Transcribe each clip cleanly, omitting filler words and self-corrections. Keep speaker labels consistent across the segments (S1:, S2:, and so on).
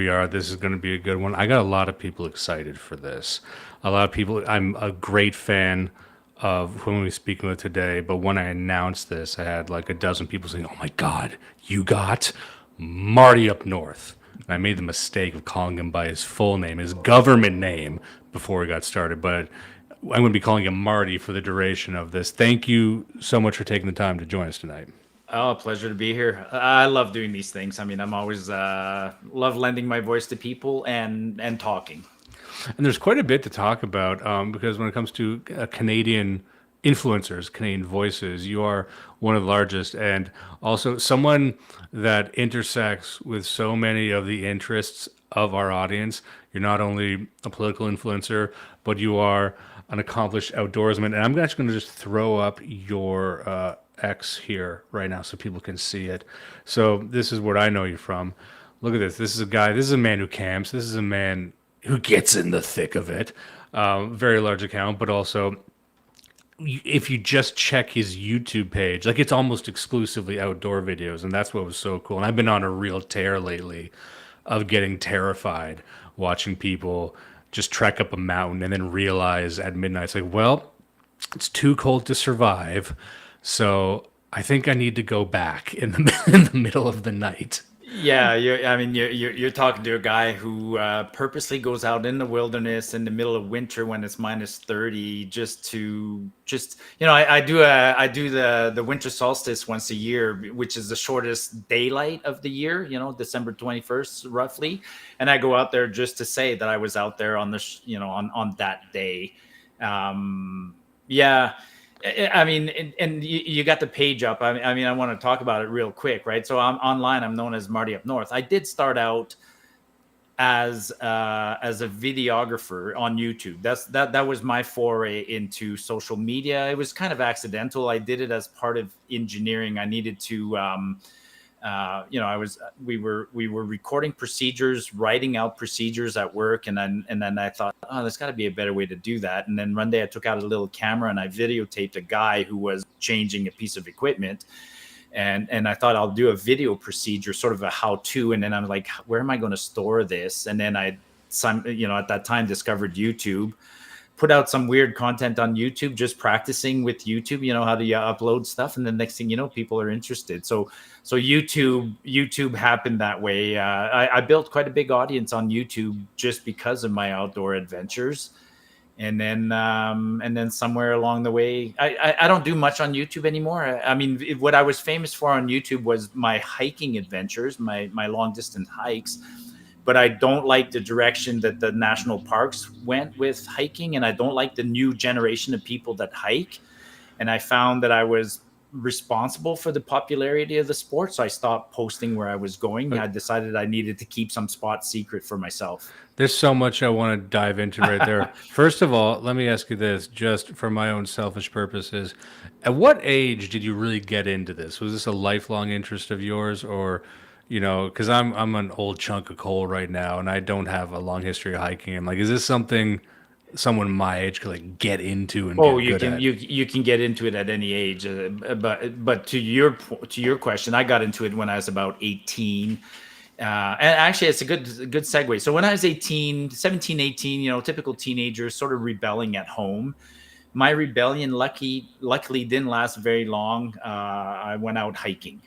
S1: we are. This is going to be a good one. I got a lot of people excited for this. A lot of people. I'm a great fan of whom we're speaking with today. But when I announced this, I had like a dozen people saying, "Oh my God, you got Marty up north." And I made the mistake of calling him by his full name, his government name, before we got started. But I'm going to be calling him Marty for the duration of this. Thank you so much for taking the time to join us tonight.
S2: Oh, pleasure to be here. I love doing these things. I mean, I'm always love lending my voice to people and talking.
S1: And there's quite a bit to talk about because when it comes to Canadian influencers, Canadian voices, you are one of the largest and also someone that intersects with so many of the interests of our audience. You're not only a political influencer, but you are an accomplished outdoorsman. And I'm actually going to just throw up your X here right now so people can see it. So this is what I know you from. Look at this. This is a guy. This is a man who camps. This is a man who gets in the thick of it. Very large account, but also if you just check his YouTube page, like it's almost exclusively outdoor videos, and that's what was so cool. And I've been on a real tear lately of getting terrified watching people just trek up a mountain and then realize at midnight, it's like, well, it's too cold to survive, so I think I need to go back in the in the middle of the night.
S2: Yeah, you're talking to a guy who purposely goes out in the wilderness in the middle of winter when it's -30, I do the winter solstice once a year, which is the shortest daylight of the year, December 21st roughly, and I go out there just to say that I was out there on on that day. Yeah. I mean, and you got the page up. I mean, I want to talk about it real quick, right? So I'm online. I'm known as Marty Up North. I did start out as a videographer on YouTube. That was my foray into social media. It was kind of accidental. I did it as part of engineering. I needed to we were recording procedures, writing out procedures at work, and then I thought, oh, there's got to be a better way to do that. And then one day I took out a little camera and I videotaped a guy who was changing a piece of equipment, and I thought I'll do a video procedure, sort of a how-to. And then I'm like, where am I going to store this? And then at that time discovered YouTube. Put out some weird content on YouTube, just practicing with YouTube, how to upload stuff. And the next thing you know, people are interested. So YouTube happened that way. I built quite a big audience on YouTube just because of my outdoor adventures. And then somewhere along the way, I don't do much on YouTube anymore. I mean, what I was famous for on YouTube was my hiking adventures, my long distance hikes. But I don't like the direction that the national parks went with hiking, and I don't like the new generation of people that hike. And I found that I was responsible for the popularity of the sport, so I stopped posting where I was going. I decided I needed to keep some spots secret for myself.
S1: There's so much I want to dive into right there. First of all, let me ask you this, just for my own selfish purposes. At what age did you really get into this? Was this a lifelong interest of yours, or because I'm an old chunk of coal right now, and I don't have a long history of hiking. I'm like, is this something someone my age could like get into and
S2: Oh,
S1: get good at?
S2: you can get into it at any age, but to your question, I got into it when I was about 18. And actually, it's a good segue. So when I was 17, 18, typical teenagers sort of rebelling at home. My rebellion luckily didn't last very long. I went out hiking.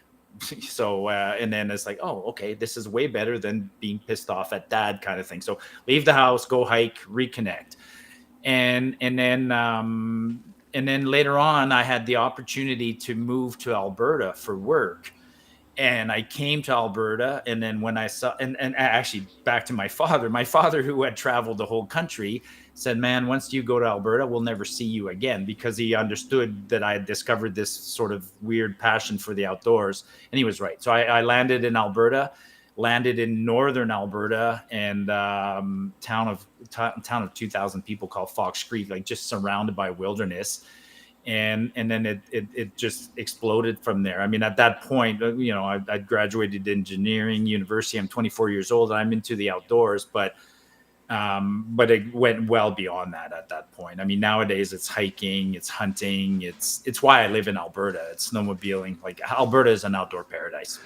S2: So and then it's like, oh, okay, this is way better than being pissed off at dad kind of thing. So leave the house, go hike, reconnect. And then later on I had the opportunity to move to Alberta for work. And I came to Alberta, and then when I saw, and actually back to my father who had traveled the whole country, said, man, once you go to Alberta, we'll never see you again, because he understood that I had discovered this sort of weird passion for the outdoors. And he was right. So I landed in Alberta, landed in northern Alberta, and town of 2,000 people called Fox Creek, like just surrounded by wilderness. And then it just exploded from there. I mean, at that point, I graduated engineering university. I'm 24 years old, and I'm into the outdoors, but it went well beyond that at that point. I mean, nowadays it's hiking, it's hunting, it's why I live in Alberta. It's snowmobiling. Like, Alberta is an outdoor paradise.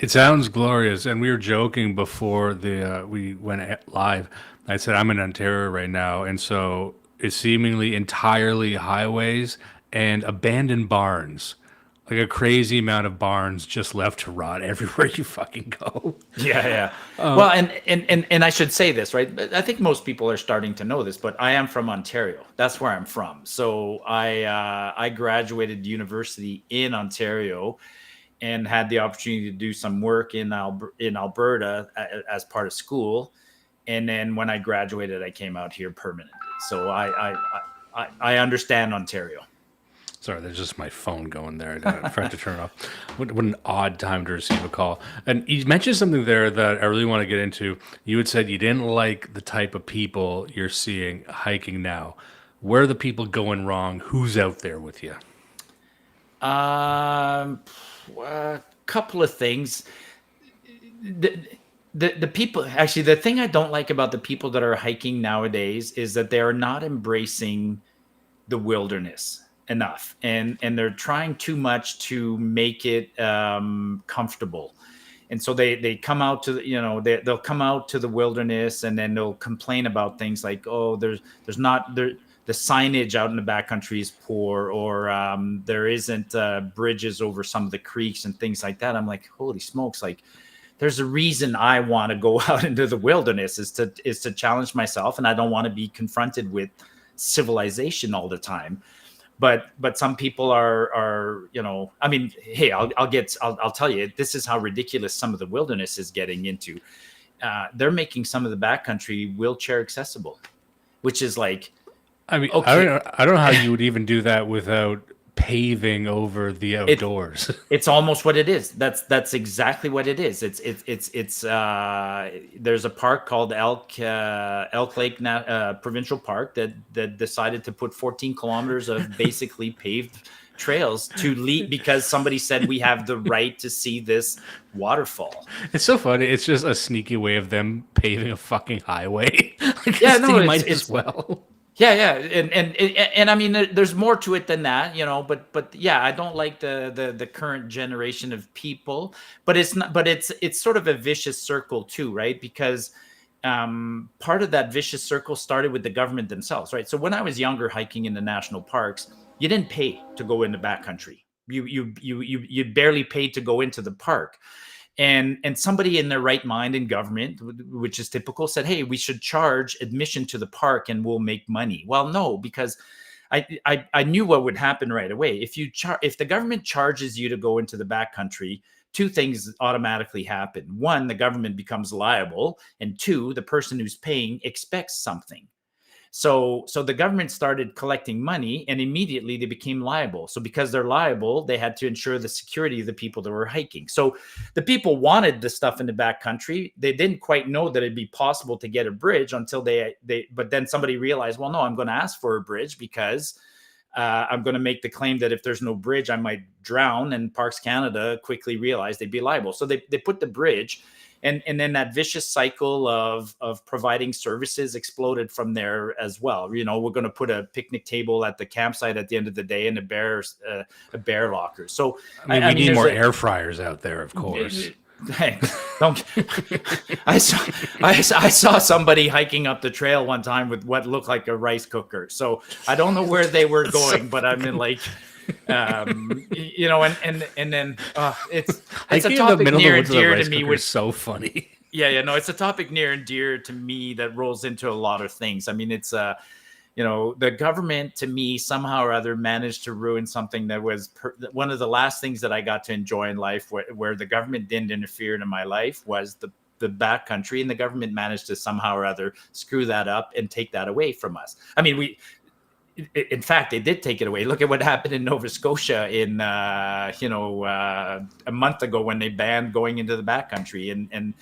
S1: It sounds glorious, and we were joking before the we went live. I said I'm in Ontario right now, and so it's seemingly entirely highways and abandoned barns, like a crazy amount of barns just left to rot everywhere you fucking go.
S2: Yeah, yeah. Well, and I should say this, right? I think most people are starting to know this, but I am from Ontario. That's where I'm from. So I graduated university in Ontario and had the opportunity to do some work in Alberta as part of school. And then when I graduated, I came out here permanently. So I understand Ontario.
S1: Sorry, there's just my phone going there. I forgot to turn it off. What an odd time to receive a call. And you mentioned something there that I really want to get into. You had said you didn't like the type of people you're seeing hiking now. Where are the people going wrong? Who's out there with you?
S2: A couple of things. The, the people, actually, the thing I don't like about the people that are hiking nowadays is that they are not embracing the wilderness enough, and they're trying too much to make it comfortable. And so they come out to they'll come out to the wilderness, and then they'll complain about things like, oh, there's not there the signage out in the backcountry is poor, or there isn't bridges over some of the creeks and things like that. I'm like, holy smokes, like there's a reason I want to go out into the wilderness is to challenge myself, and I don't want to be confronted with civilization all the time. But some people are I mean, hey, I'll tell you, this is how ridiculous some of the wilderness is getting into. They're making some of the backcountry wheelchair accessible, which is like,
S1: I mean,
S2: okay,
S1: I don't know how you would even do that without paving over the outdoors.
S2: it's almost what it is. That's exactly what it is. It's there's a park called Elk Lake Provincial Park that decided to put 14 kilometers of basically paved trails to lead because somebody said we have the right to see this waterfall.
S1: It's so funny. It's just a sneaky way of them paving a fucking highway. Like,
S2: Yeah, no,
S1: you might as well.
S2: yeah, yeah, and I mean, there's more to it than that, But yeah, I don't like the current generation of people, but it's not. But it's sort of a vicious circle too, right? Because part of that vicious circle started with the government themselves, right? So when I was younger, hiking in the national parks, you didn't pay to go in the backcountry. You barely paid to go into the park. And somebody in their right mind in government, which is typical, said, hey, we should charge admission to the park and we'll make money. Well, no, because I knew what would happen right away. If the government charges you to go into the backcountry, two things automatically happen. One, the government becomes liable, and two, the person who's paying expects something. So the government started collecting money, and immediately they became liable. So because they're liable, they had to ensure the security of the people that were hiking. So the people wanted the stuff in the backcountry. They didn't quite know that it'd be possible to get a bridge until but then somebody realized, well, no, I'm going to ask for a bridge because I'm going to make the claim that if there's no bridge, I might drown. And Parks Canada quickly realized they'd be liable. So they put the bridge. And then that vicious cycle of providing services exploded from there as well. We're going to put a picnic table at the campsite at the end of the day and a bear locker. So
S1: I mean, we need more air fryers out there, of course.
S2: Hey, don't. I saw somebody hiking up the trail one time with what looked like a rice cooker. So I don't know where they were going, but I mean, like, and then it's a topic near and dear to me, which is
S1: so funny.
S2: No, it's a topic near and dear to me that rolls into a lot of things. I mean, it's the government to me somehow or other managed to ruin something that was one of the last things that I got to enjoy in life, where the government didn't interfere in my life, was the backcountry, and the government managed to somehow or other screw that up and take that away from us. I mean, in fact, they did take it away. Look at what happened in Nova Scotia a month ago when they banned going into the backcountry and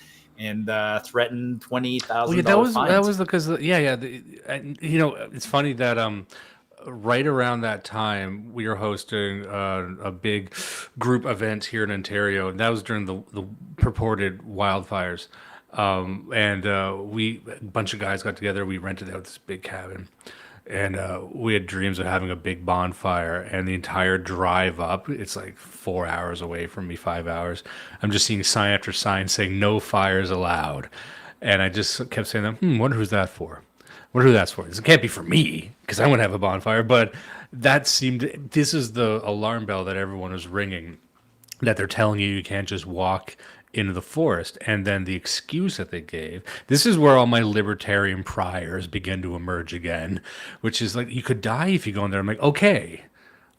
S2: threatened $20,000 fines.
S1: That was because it's funny that right around that time we were hosting a big group event here in Ontario, and that was during the purported wildfires. And a bunch of guys got together. We rented out this big cabin. and we had dreams of having a big bonfire, and the entire drive up, it's like 4 hours away from me, 5 hours. I'm just seeing sign after sign saying no fires allowed, and I just kept saying that, wonder who's that for. Wonder who that's for. This can't be for me because I want to have a bonfire. But that seemed, this is the alarm bell that everyone was ringing, that they're telling you you can't just walk into the forest. And then the excuse that they gave, this is where all my libertarian priors begin to emerge again, which is like, you could die if you go in there. I'm like, okay,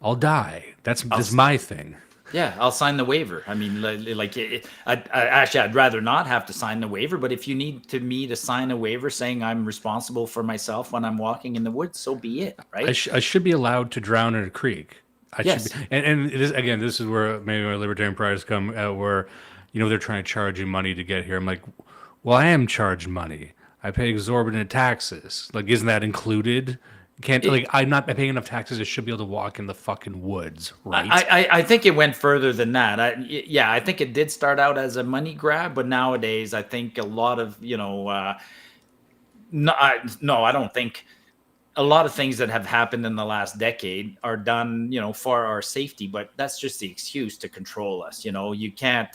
S1: I'll die.
S2: I'll
S1: That's my thing.
S2: Yeah, I'll sign the waiver. I mean, actually, I'd rather not have to sign the waiver. But if you need me to sign a waiver saying I'm responsible for myself when I'm walking in the woods, so be it, right?
S1: I should be allowed to drown in a creek. I should
S2: Yes.
S1: be, and this, again, this is where maybe my libertarian priors come out, where, they're trying to charge you money to get here. I'm like, well, I am charged money. I pay exorbitant taxes. Like, isn't that included? Can't,
S2: It,
S1: like, I'm not paying enough taxes. I should be able to walk in the fucking woods, right?
S2: I think it went further than that. Yeah, I think it did start out as a money grab, but nowadays I think a lot of no, no, I don't think a lot of things that have happened in the last decade are done, for our safety, but that's just the excuse to control us. You can't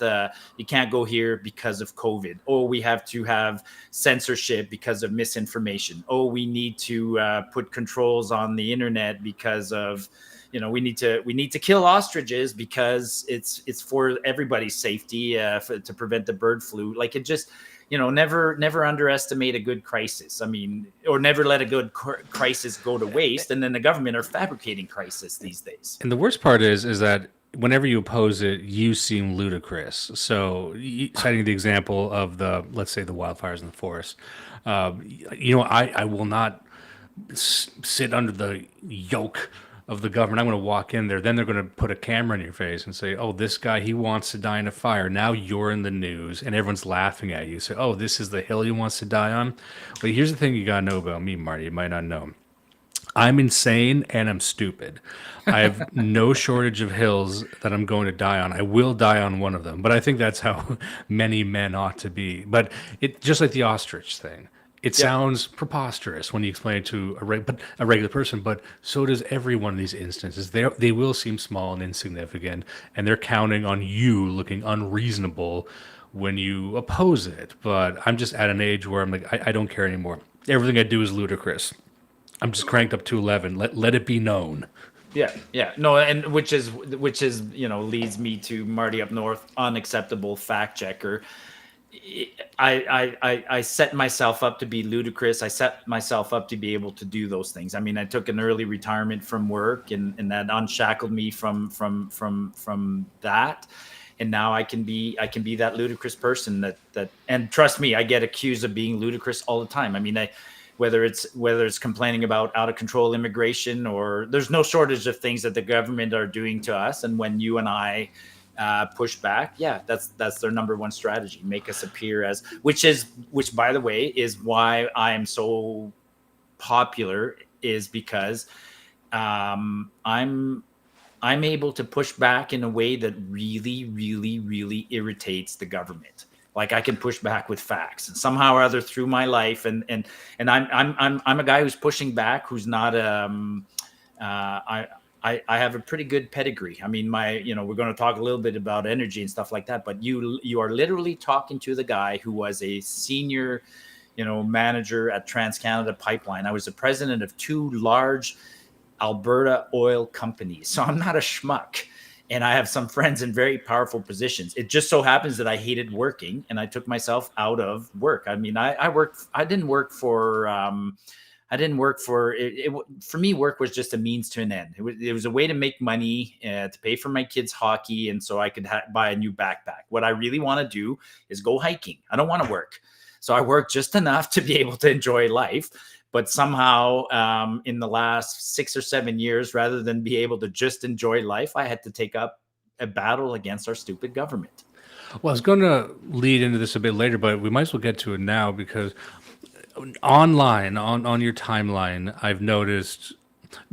S2: go here because of COVID. Oh, we have to have censorship because of misinformation. Oh, we need to put controls on the internet because of, we need to kill ostriches because it's for everybody's safety, to prevent the bird flu. Like, it just, never underestimate a good crisis. I mean, or never let a good crisis go to waste. And then the government are fabricating crisis these days.
S1: And the worst part is that whenever you oppose it, you seem ludicrous. So, citing the example of let's say the wildfires in the forest, I will not sit under the yoke of the government. I'm going to walk in there. Then they're going to put a camera in your face and say, "Oh, this guy, he wants to die in a fire." Now you're in the news, and everyone's laughing at you. Say, "Oh, this is the hill he wants to die on." But here's the thing you got to know about me, Marty. You might not know. I'm insane and I'm stupid. I have no shortage of hills that I'm going to die on. I will die on one of them, but I think that's how many men ought to be. But it just like the ostrich thing. It
S2: Yep.
S1: sounds preposterous when you explain it to a regular person, but so does every one of these instances. They will seem small and insignificant, and they're counting on you looking unreasonable when you oppose it. But I'm just at an age where I'm like, I don't care anymore. Everything I do is ludicrous. I'm just cranked up to 11. Let it be known.
S2: Yeah, yeah, no, and which is leads me to Martyupnorth, unacceptable fact checker. I set myself up to be ludicrous. I set myself up to be able to do those things. I mean, I took an early retirement from work, and that unshackled me from that. And now I can be that ludicrous person that and trust me, I get accused of being ludicrous all the time. I mean, whether it's complaining about out of control immigration, or there's no shortage of things that the government are doing to us. And when you and I push back, yeah, that's their number one strategy: make us appear as, which by the way is why I am so popular, is because I'm able to push back in a way that really, really, really irritates the government. Like, I can push back with facts, and somehow or other through my life, and I'm a guy who's pushing back, who's not I have a pretty good pedigree. I mean, we're going to talk a little bit about energy and stuff like that, but you are literally talking to the guy who was a senior, manager at TransCanada Pipeline. I was the president of two large Alberta oil companies. So I'm not a schmuck. And I have some friends in very powerful positions. It just so happens that I hated working, and I took myself out of work. I mean, I worked. I didn't work for. I didn't work for it. For me, work was just a means to an end. It was a way to make money, to pay for my kids' hockey, and so I could buy a new backpack. What I really want to do is go hiking. I don't want to work, so I work just enough to be able to enjoy life. But somehow, in the last 6 or 7 years, rather than be able to just enjoy life, I had to take up a battle against our stupid government.
S1: Well, I was going to lead into this a bit later, but we might as well get to it now because online, on your timeline, I've noticed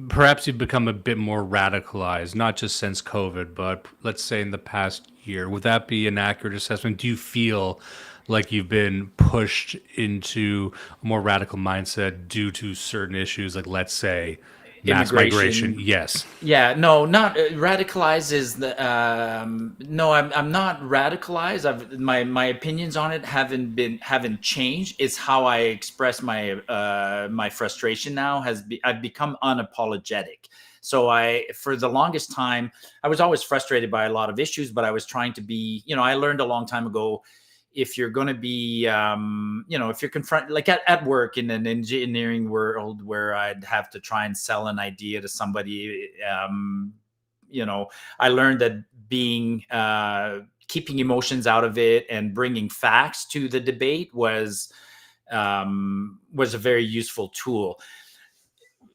S1: perhaps you've become a bit more radicalized, not just since COVID, but let's say in the past year. Would that be an accurate assessment? Do you feel like you've been pushed into a more radical mindset due to certain issues, like let's say mass migration?
S2: Immigration.
S1: Yes.
S2: Yeah, no, not radicalized is the no, I'm not radicalized. My opinions on it haven't changed. It's how I express my frustration now I've become unapologetic. So I for the longest time I was always frustrated by a lot of issues, but I was trying to be, I learned a long time ago, if you're going to be if you're confront like at work in an engineering world where I'd have to try and sell an idea to somebody, I learned that being keeping emotions out of it and bringing facts to the debate was a very useful tool.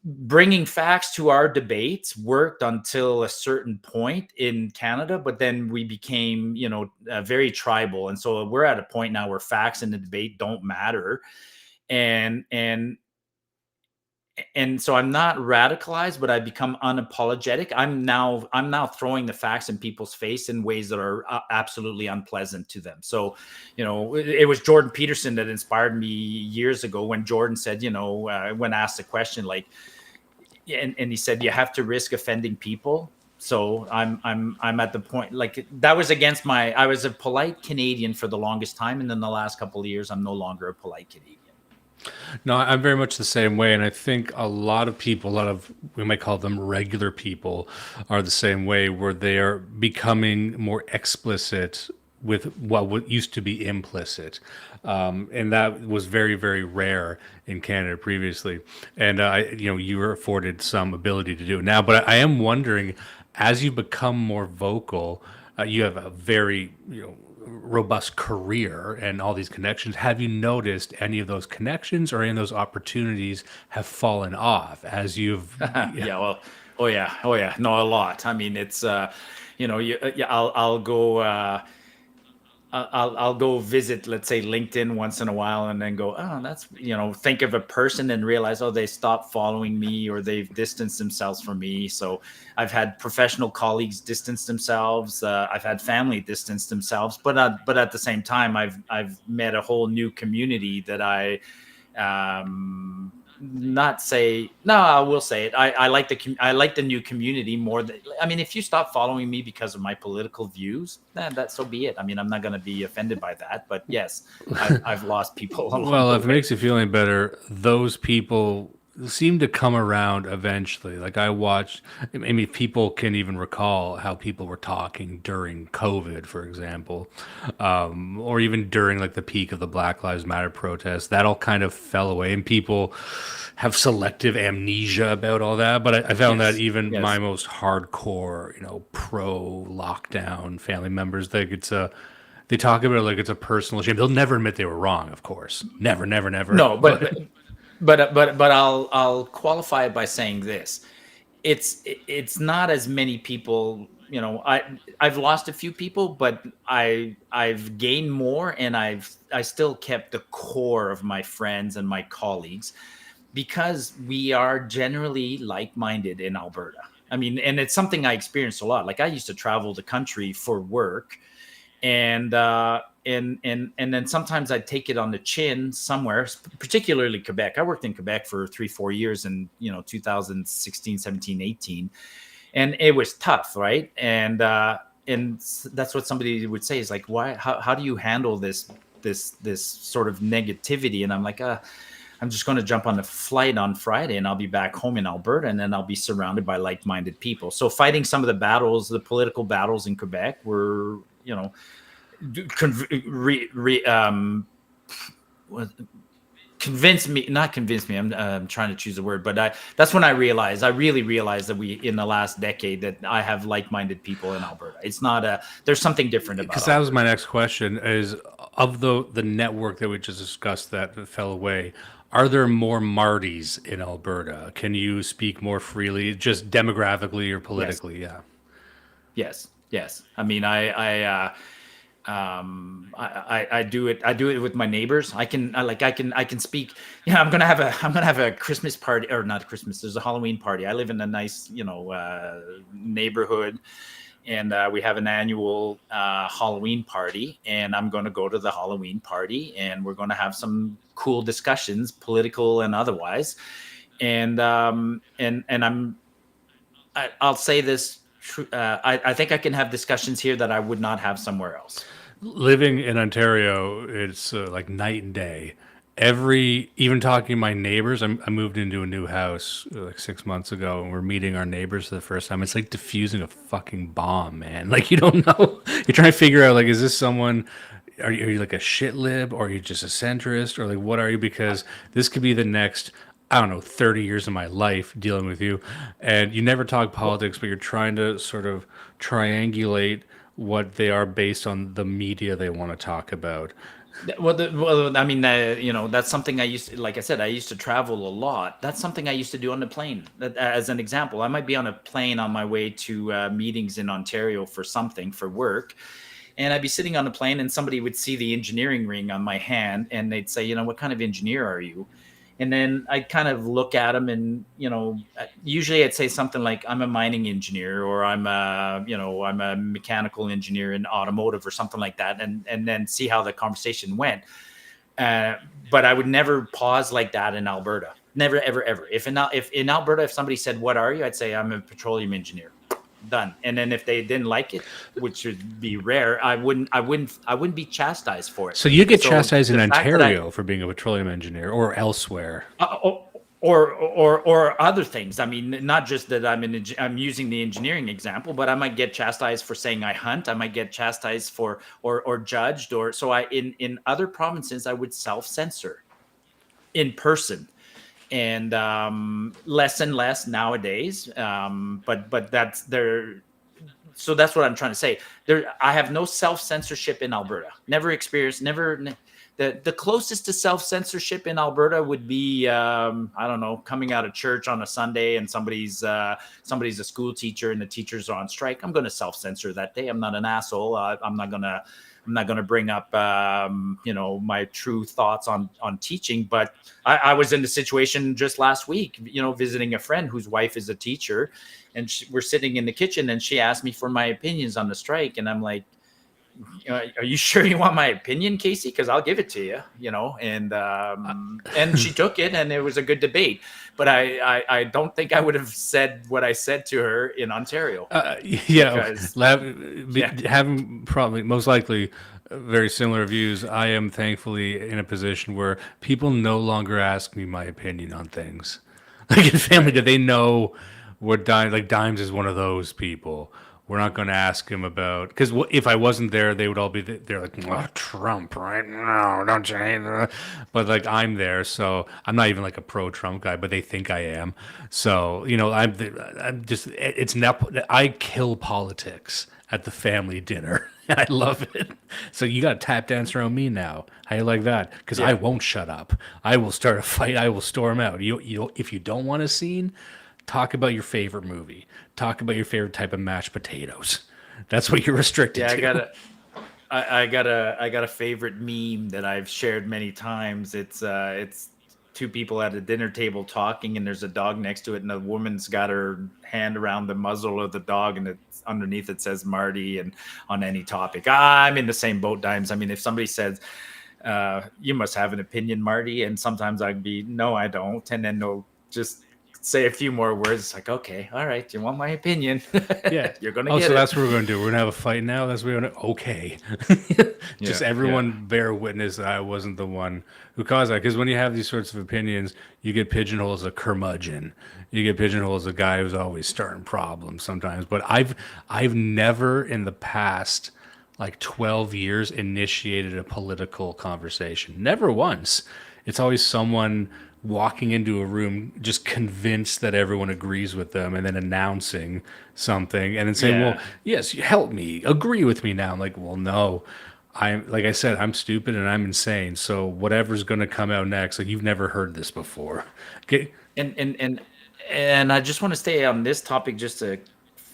S2: Bringing facts to our debates worked until a certain point in Canada, but then we became, very tribal, and so we're at a point now where facts in the debate don't matter, and so I'm not radicalized, but I become unapologetic. I'm now throwing the facts in people's face in ways that are absolutely unpleasant to them. So, it was Jordan Peterson that inspired me years ago when Jordan said, when asked a question like, and he said you have to risk offending people. So I'm at the point, like, that was against I was a polite Canadian for the longest time, and then the last couple of years I'm no longer a polite Canadian.
S1: No, I'm very much the same way, and I think a lot of people, a lot of we might call them regular people, are the same way, where they are becoming more explicit with what used to be implicit, and that was very, very rare in Canada previously. And you were afforded some ability to do it now, but I am wondering, as you become more vocal, you have a very robust career and all these connections. Have you noticed any of those connections or any of those opportunities have fallen off as you've? Yeah.
S2: Yeah, well, oh yeah, no, a lot. I mean, it's yeah, I'll go. I'll go visit, let's say, LinkedIn once in a while, and then go, oh, that's, think of a person and realize, oh, they stopped following me or they've distanced themselves from me. So I've had professional colleagues distance themselves. I've had family distance themselves, but at the same time, I've met a whole new community that not say no, I will say it. I like I like the new community more than, I mean, if you stop following me because of my political views, then that so be it. I mean, I'm not going to be offended by that, but yes, I've lost people along
S1: Well,
S2: the
S1: if it
S2: way.
S1: makes you feel any better, those people seem to come around eventually. Like I watched, I mean, people can even recall how people were talking during COVID, for example, or even during like the peak of the Black Lives Matter protests. That all kind of fell away, and people have selective amnesia about all that. But I found that
S2: Yes,
S1: even my
S2: yes.
S1: most hardcore, pro lockdown family members, like they talk about it like it's a personal shame. They'll never admit they were wrong, of course. Never, never, never.
S2: No,
S1: But
S2: but I'll qualify it by saying this. It's not as many people, I've lost a few people, but I've gained more, and I still kept the core of my friends and my colleagues, because we are generally like-minded in Alberta. I mean, and it's something I experienced a lot. Like, I used to travel the country for work, and then sometimes I'd take it on the chin somewhere, particularly Quebec. I worked in Quebec for 3-4 years in 2016, 17, 18, and it was tough, right? And that's what somebody would say is like, why? How do you handle this sort of negativity? And I'm like, I'm just going to jump on a flight on Friday, and I'll be back home in Alberta, and then I'll be surrounded by like-minded people. So fighting some of the battles, the political battles in Quebec were, convinced me, not convinced me, I'm trying to choose a word, but that's when I really realized that in the last decade, that I have like-minded people in Alberta. It's not there's something different about
S1: because that was my
S2: Alberta.
S1: next question: is of the network that we just discussed that fell away, are there more Martys in Alberta? Can you speak more freely, just demographically or
S2: Yes,
S1: politically? Yeah.
S2: yes. I mean, I do it. I do it with my neighbors. I can speak. Yeah, I'm gonna have a Christmas party, or not Christmas. There's a Halloween party. I live in a nice, neighborhood, and we have an annual Halloween party, and I'm going to go to the Halloween party, and we're going to have some cool discussions, political and otherwise. And I'll say this. I think I can have discussions here that I would not have somewhere else.
S1: Living in Ontario, it's like night and day. Even talking to my neighbors, I moved into a new house like 6 months ago, and we're meeting our neighbors for the first time. It's like diffusing a fucking bomb, man. Like, you don't know. You're trying to figure out, like, is this someone? Are you like a shit lib, or are you just a centrist, or like what are you? Because this could be the next, I don't know, 30 years of my life dealing with you, and you never talk politics, but you're trying to sort of triangulate what they are based on the media they want to talk about.
S2: Well, I mean, that's something I used to, like I said, I used to travel a lot. That's something I used to do on the plane. As an example, I might be on a plane on my way to meetings in Ontario for work. And I'd be sitting on a plane and somebody would see the engineering ring on my hand and they'd say, what kind of engineer are you? And then I'd kind of look at them and, usually I'd say something like, I'm a mining engineer, or I'm a mechanical engineer in automotive or something like that. And then see how the conversation went. But I would never pause like that in Alberta. Never, ever, ever. If in Alberta, if somebody said, what are you? I'd say, I'm a petroleum engineer. Done. And then if they didn't like it, which would be rare, I wouldn't be chastised for it.
S1: So you get chastised in Ontario for being a petroleum engineer, or elsewhere,
S2: or other things. I mean, not just that I'm using the engineering example, but I might get chastised for saying I hunt. I might get chastised for or judged, or so. In other provinces, I would self-censor in person. And less and less nowadays, but that's there. So that's what I'm trying to say. I have no self-censorship in Alberta. Never experienced. The closest to self-censorship in Alberta would be I don't know, coming out of church on a Sunday and somebody's a school teacher and the teachers are on strike. I'm going to self-censor that day. I'm not an asshole. I'm not going to bring up, my true thoughts on teaching. But I was in the situation just last week, visiting a friend whose wife is a teacher, and we're sitting in the kitchen and she asked me for my opinions on the strike. And I'm like, are you sure you want my opinion, Casey? Because I'll give it to you, and she took it and it was a good debate. But I don't think I would have said what I said to her in Ontario.
S1: Having probably most likely very similar views, I am thankfully in a position where people no longer ask me my opinion on things. Like in family, do they know what Dimes is one of those people. We're not going to ask him about, because if I wasn't there, they would all be they're like, oh, Trump, right? No, don't you hate that? But like I'm there, so I'm not even like a pro-Trump guy, but they think I am. So I'm just it's not. I kill politics at the family dinner. I love it. So you got to tap dance around me now. How you like that? Because I won't shut up. I will start a fight. I will storm out. If you don't want a scene, talk about your favorite movie. Talk about your favorite type of mashed potatoes. That's what you're restricted to.
S2: I got a favorite meme that I've shared many times. It's two people at a dinner table talking, and there's a dog next to it, and the woman's got her hand around the muzzle of the dog, and it's underneath it says Marty, and on any topic. I'm in the same boat, Dimes. I mean, if somebody says, you must have an opinion, Marty, and sometimes I'd be, no, I don't, and then they'll just say a few more words. It's like, okay, all right, you want my opinion?
S1: Yeah,
S2: you're gonna get
S1: so
S2: it.
S1: That's what we're gonna do. We're gonna have a fight now. That's what we're gonna. Okay, just everyone bear witness that I wasn't the one who caused that. Because when you have these sorts of opinions, you get pigeonholed as a curmudgeon. You get pigeonholed as a guy who's always starting problems sometimes. But I've never in the past like 12 years initiated a political conversation. Never once. It's always someone walking into a room just convinced that everyone agrees with them and then announcing something and then saying, well, yes, you help me, agree with me now. I'm like, well, no, like I said, I'm stupid and I'm insane. So whatever's going to come out next, like you've never heard this before. Okay.
S2: And I just want to stay on this topic just a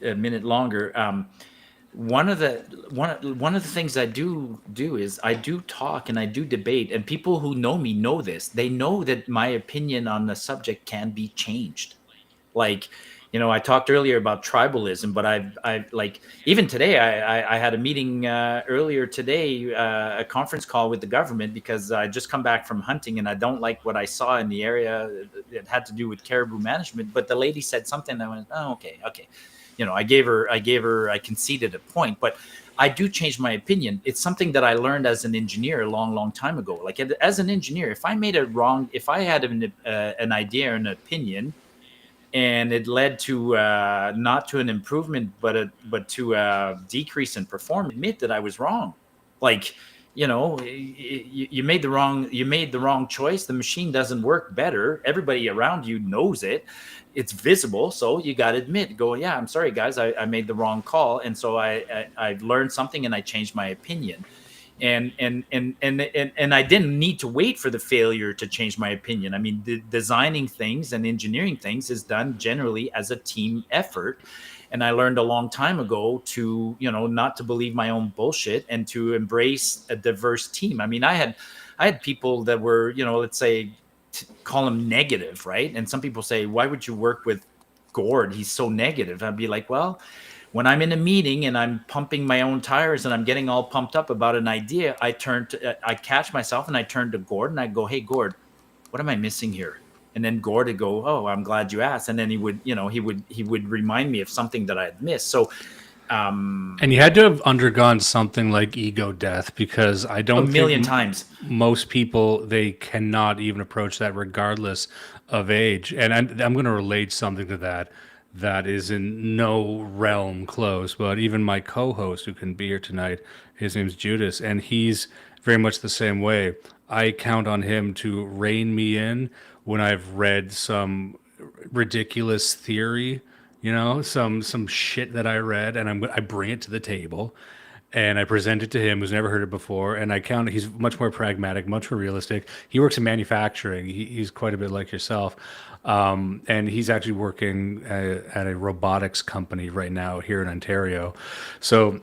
S2: minute longer. One of the things I do is I do talk and I do debate, and people who know me know this. They know that my opinion on the subject can be changed. Like, I talked earlier about tribalism, but I've like even today, I had a meeting earlier today, a conference call with the government because I just come back from hunting and I don't like what I saw in the area. It had to do with caribou management, but the lady said something. I went, oh, okay. I conceded a point, but I do change my opinion. It's something that I learned as an engineer a long, long time ago. Like as an engineer, if I had an idea or an opinion, and it led to not to an improvement, but to a decrease in performance, admit that I was wrong. Like, you made the wrong choice. The machine doesn't work better. Everybody around you knows it. It's visible, so you got to admit, go, yeah, I'm sorry, guys, I made the wrong call, and so I've learned something and I changed my opinion. And I didn't need to wait for the failure to change my opinion. I mean, designing things and engineering things is done generally as a team effort. And I learned a long time ago to, not to believe my own bullshit and to embrace a diverse team. I mean, I had people that were, let's say, call them negative, right? And some people say, why would you work with Gord? He's so negative. I'd be like, well, when I'm in a meeting and I'm pumping my own tires and I'm getting all pumped up about an idea, I catch myself and I turn to Gord and I go, hey, Gord, what am I missing here? And then Gord would go, oh, I'm glad you asked. And then he would remind me of something that I had missed. So,
S1: and you had to have undergone something like ego death, because I don't
S2: a million
S1: think
S2: times
S1: most people, they cannot even approach that regardless of age. And I'm going to relate something to that is in no realm close, but even my co-host who can be here tonight, his name's Judas, and he's very much the same way. I count on him to rein me in when I've read some ridiculous theory, some shit that I read, and I bring it to the table, and I present it to him who's never heard it before. And he's much more pragmatic, much more realistic. He works in manufacturing. He's quite a bit like yourself. And he's actually working at a robotics company right now here in Ontario. So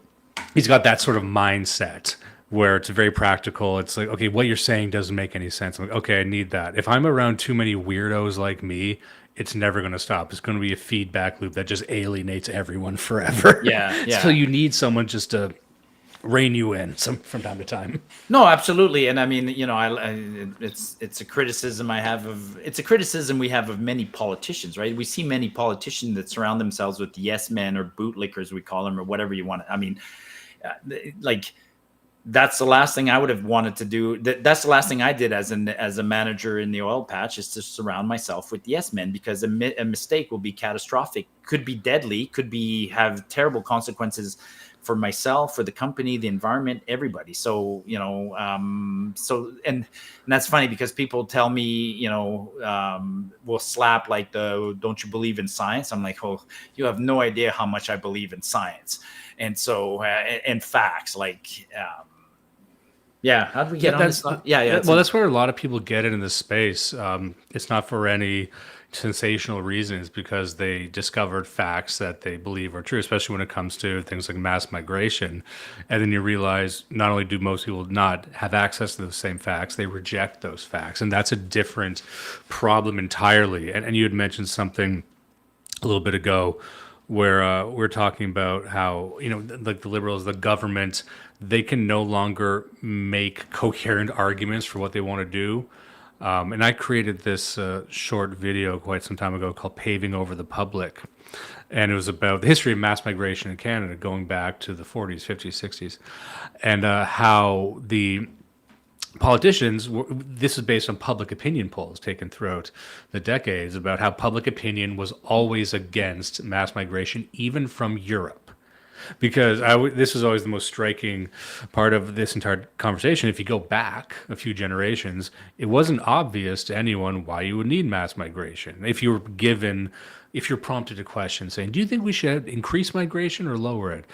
S1: he's got that sort of mindset where it's very practical. It's like, okay, what you're saying doesn't make any sense. I'm like, okay, I need that. If I'm around too many weirdos like me, it's never going to stop. It's going to be a feedback loop that just alienates everyone forever.
S2: Yeah.
S1: So you need someone just to rein you in from time to time.
S2: No, absolutely. And I mean, it's a criticism we have of many politicians, right? We see many politicians that surround themselves with yes men or bootlickers, we call them, or whatever you want. I mean, like, that's the last thing I would have wanted to do. That's the last thing I did as a manager in the oil patch, is to surround myself with yes men, because a mistake will be catastrophic, could be deadly, have terrible consequences for myself, for the company, the environment, everybody. So, and that's funny because people tell me, will slap like don't you believe in science? I'm like, oh, you have no idea how much I believe in science. And so, and facts, like, yeah. How did we get on this? Yeah.
S1: Well, that's where a lot of people get into this space. It's not for any sensational reasons, because they discovered facts that they believe are true, especially when it comes to things like mass migration. And then you realize not only do most people not have access to the same facts, they reject those facts. And that's a different problem entirely. And you had mentioned something a little bit ago where we're talking about how, like the liberals, the government, they can no longer make coherent arguments for what they want to do. And I created this short video quite some time ago called Paving Over the Public. And it was about the history of mass migration in Canada going back to the 40s, 50s, 60s, and how the politicians, this is based on public opinion polls taken throughout the decades, about how public opinion was always against mass migration, even from Europe. Because this is always the most striking part of this entire conversation. If you go back a few generations, it wasn't obvious to anyone why you would need mass migration. If you're prompted a question saying, do you think we should increase migration or lower it?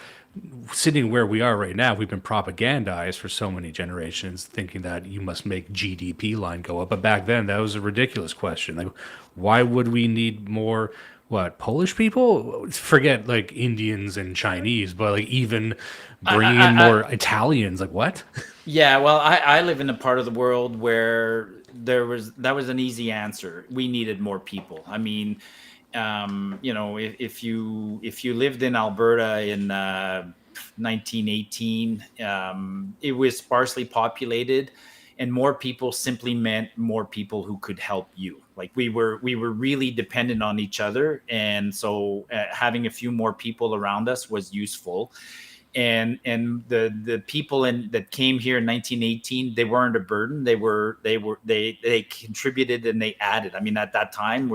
S1: Sitting where we are right now, we've been propagandized for so many generations, thinking that you must make GDP line go up. But back then, that was a ridiculous question. Like, why would we need more? What, Polish people? Forget like Indians and Chinese, but like even bringing in more Italians. Like what?
S2: Yeah, well, I live in a part of the world where that was an easy answer. We needed more people. I mean, if you lived in Alberta in 1918, it was sparsely populated, and more people simply meant more people who could help you. Like we were really dependent on each other, and so having a few more people around us was useful. And the people that came here in 1918, they weren't a burden. They contributed and they added. I mean, at that time,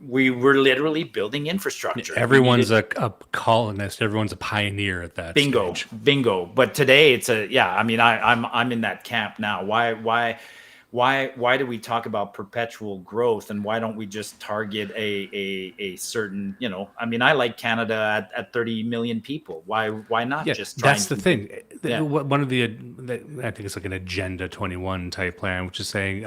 S2: we were literally building infrastructure. We
S1: Everyone's
S2: needed
S1: a colonist. Everyone's a pioneer at that
S2: bingo,
S1: stage.
S2: bingo. But today it's a yeah. I mean, I'm in that camp now. Why do we talk about perpetual growth, and why don't we just target a certain, I mean, I like Canada at 30 million people. Why not
S1: Yeah,
S2: just try
S1: that's
S2: and
S1: the
S2: keep it?
S1: thing.
S2: Yeah.
S1: One of I think it's like an Agenda 21 type plan, which is saying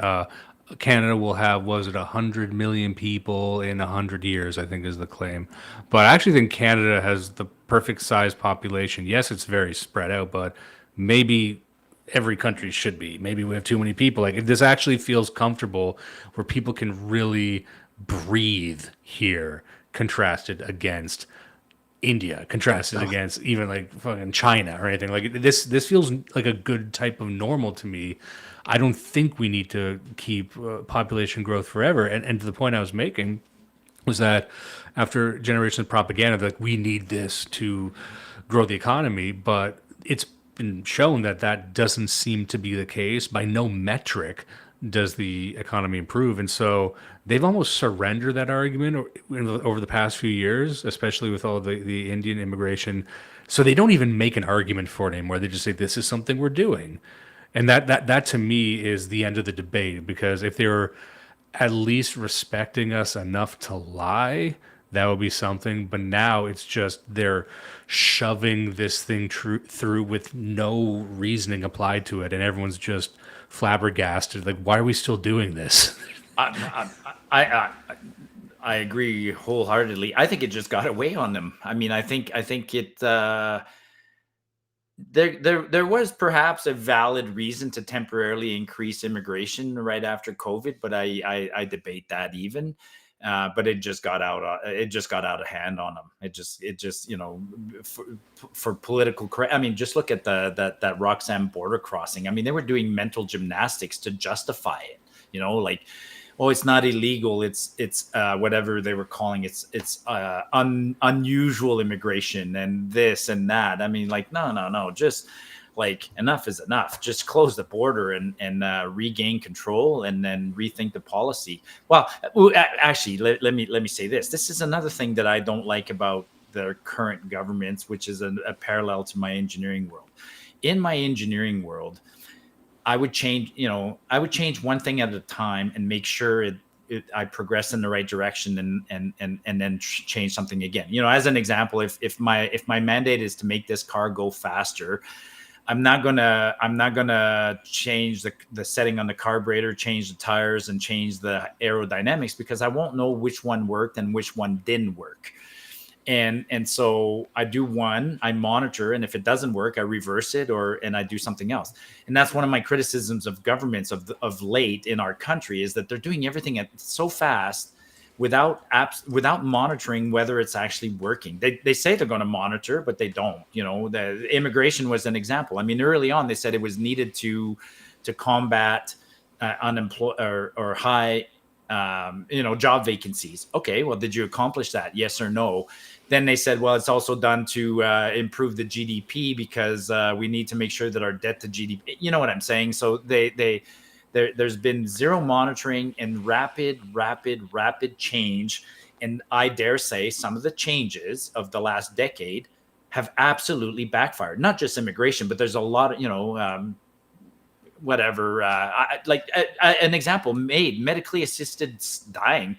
S1: Canada will have, was it 100 million people in 100 years, I think is the claim. But I actually think Canada has the perfect size population. Yes, it's very spread out, but maybe every country should be. Maybe we have too many people. Like, this actually feels comfortable where people can really breathe here, contrasted against India, contrasted against even like fucking China or anything. Like, this feels like a good type of normal to me. I don't think we need to keep population growth forever. And to the point I was making was that after generations of propaganda, like, we need this to grow the economy, but it's been shown that that doesn't seem to be the case. By no metric does the economy improve, and so they've almost surrendered that argument over the past few years, especially with all the Indian immigration. So they don't even make an argument for it anymore. They just say this is something we're doing, and that to me is the end of the debate. Because if they were at least respecting us enough to lie, that would be something. But now it's just they're shoving this thing through with no reasoning applied to it, and everyone's just flabbergasted. Like, why are we still doing this?
S2: I, I, I, I agree wholeheartedly. I think it just got away on them. I mean, I think it. There was perhaps a valid reason to temporarily increase immigration right after COVID, but I debate that even. But it just got out of hand on them. It just for political correct. I mean, just look at that Roxham border crossing. I mean, they were doing mental gymnastics to justify it. Like, oh, it's not illegal. It's whatever they were calling it. It's unusual immigration and this and that. I mean, like, no. Just like, enough is enough. Just close the border and regain control, and then rethink the policy. Well, actually, let me say this. This is another thing that I don't like about the current governments, which is a parallel to my engineering world. In my engineering world, I would change one thing at a time and make sure I progress in the right direction, and then change something again. As an example, if my mandate is to make this car go faster, I'm not gonna change the setting on the carburetor, change the tires, and change the aerodynamics, because I won't know which one worked and which one didn't work. And so I do one, I monitor, and if it doesn't work, I reverse it, and I do something else. And that's one of my criticisms of governments of late in our country, is that they're doing everything so fast without monitoring whether it's actually working. They say they're going to monitor, but they don't. The immigration was an example. I mean, early on they said it was needed to combat unemployed or high job vacancies. Okay, well, did you accomplish that? Yes or no? Then they said, well, it's also done to improve the GDP, because we need to make sure that our debt to GDP, you know what I'm saying? So there's been zero monitoring and rapid change. And I dare say some of the changes of the last decade have absolutely backfired. Not just immigration, but there's a lot of, whatever. An example made, medically assisted dying.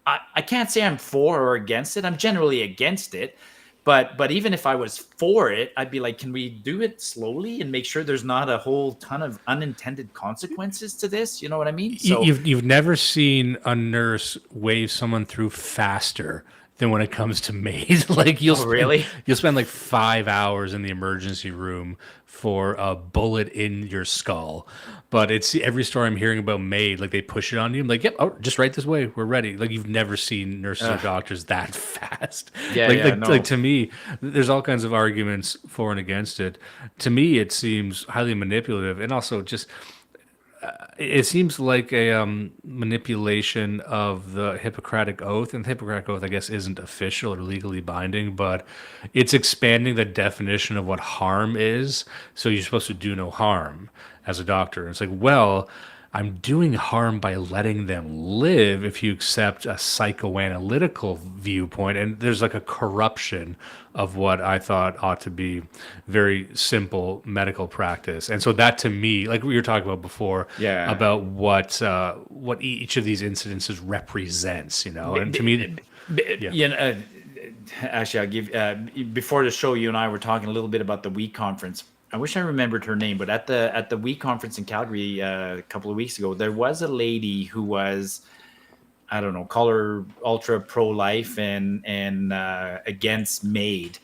S2: I can't say I'm for or against it. I'm generally against it. But even if I was for it, I'd be like, can we do it slowly and make sure there's not a whole ton of unintended consequences to this? You know what I mean? So
S1: You've never seen a nurse wave someone through faster than when it comes to MAID. Like you'll
S2: Oh,
S1: spend
S2: really?
S1: you'll spend like 5 hours in the emergency room for a bullet in your skull. But it's every story I'm hearing about MAID, like they push it on you. I'm like, yep, oh, just right this way. We're ready. Like you've never seen nurses or
S2: Ugh.
S1: doctors that fast.
S2: Yeah,
S1: Like
S2: yeah,
S1: like
S2: no.
S1: to me, there's all kinds of arguments for and against it. To me, it seems highly manipulative and also just it seems like a manipulation of the Hippocratic Oath, and the Hippocratic Oath, I guess, isn't official or legally binding, but it's expanding the definition of what harm is. So you're supposed to do no harm as a doctor. And it's like, well, I'm doing harm by letting them live if you accept a psychoanalytical viewpoint. And there's like a corruption of what I thought ought to be very simple medical practice. And so that to me, like we were talking about before,
S2: Yeah.
S1: about what each of these incidences represents, you know, and to me, yeah.
S2: You know, actually, I'll give before the show. You and I were talking a little bit about the WE conference. I wish I remembered her name, but at the WE conference in Calgary a couple of weeks ago, there was a lady who was, I don't know, call her ultra pro life and against MAID.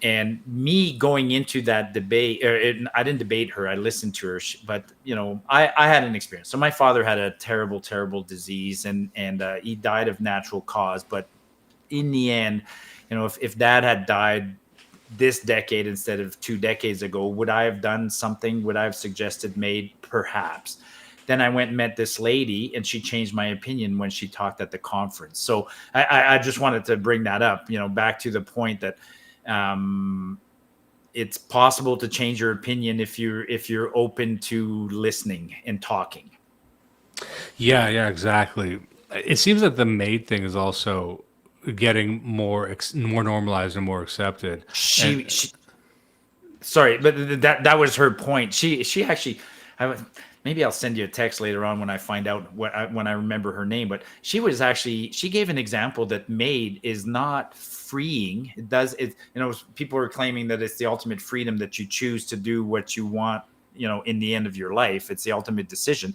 S2: And me going into that debate, I didn't debate her. I listened to her, but you know, I had an experience. So my father had a terrible, terrible disease, and he died of natural cause. But in the end, you know, if Dad had died this decade instead of 2 decades ago, would I have done something? Would I have suggested MAID? Perhaps. Then I went and met this lady, and she changed my opinion when she talked at the conference. So I just wanted to bring that up, you know, back to the point that it's possible to change your opinion if you're open to listening and talking.
S1: Yeah, exactly. It seems that the MAID thing is also getting more normalized and more accepted.
S2: She sorry, but that was her point. She actually, maybe I'll send you a text later on when I find out when I remember her name. But she gave an example that MAID is not freeing. You know, people are claiming that it's the ultimate freedom, that you choose to do what you want, you know, in the end of your life. It's the ultimate decision.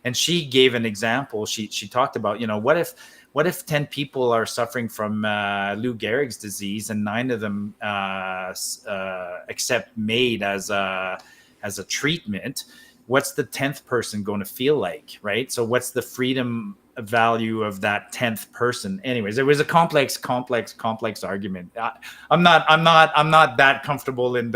S2: And she gave an example. She talked about, you know, what if 10 people are suffering from Lou Gehrig's disease and 9 of them accept MAID as a treatment? What's the 10th person going to feel like, right? So what's the freedom value of that 10th person? Anyways, it was a complex argument. I'm not that comfortable in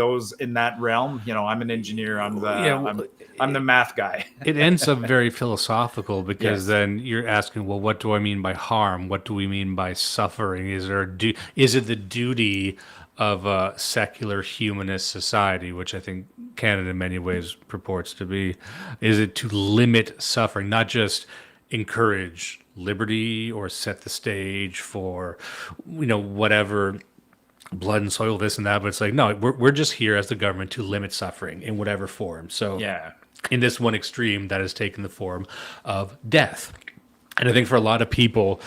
S2: that realm. You know, I'm an engineer. I'm the math guy.
S1: It ends up very philosophical because
S2: Yes.
S1: then you're asking, well, what do I mean by harm? What do we mean by suffering? Is it the duty of a secular humanist society, which I think Canada in many ways purports to be? Is it to limit suffering, not just encourage liberty or set the stage for, you know, whatever blood and soil, this and that? But it's like, no, we're just here as the government to limit suffering in whatever form. So
S2: Yeah.
S1: in this one extreme, that has taken the form of death. And I think for a lot of people,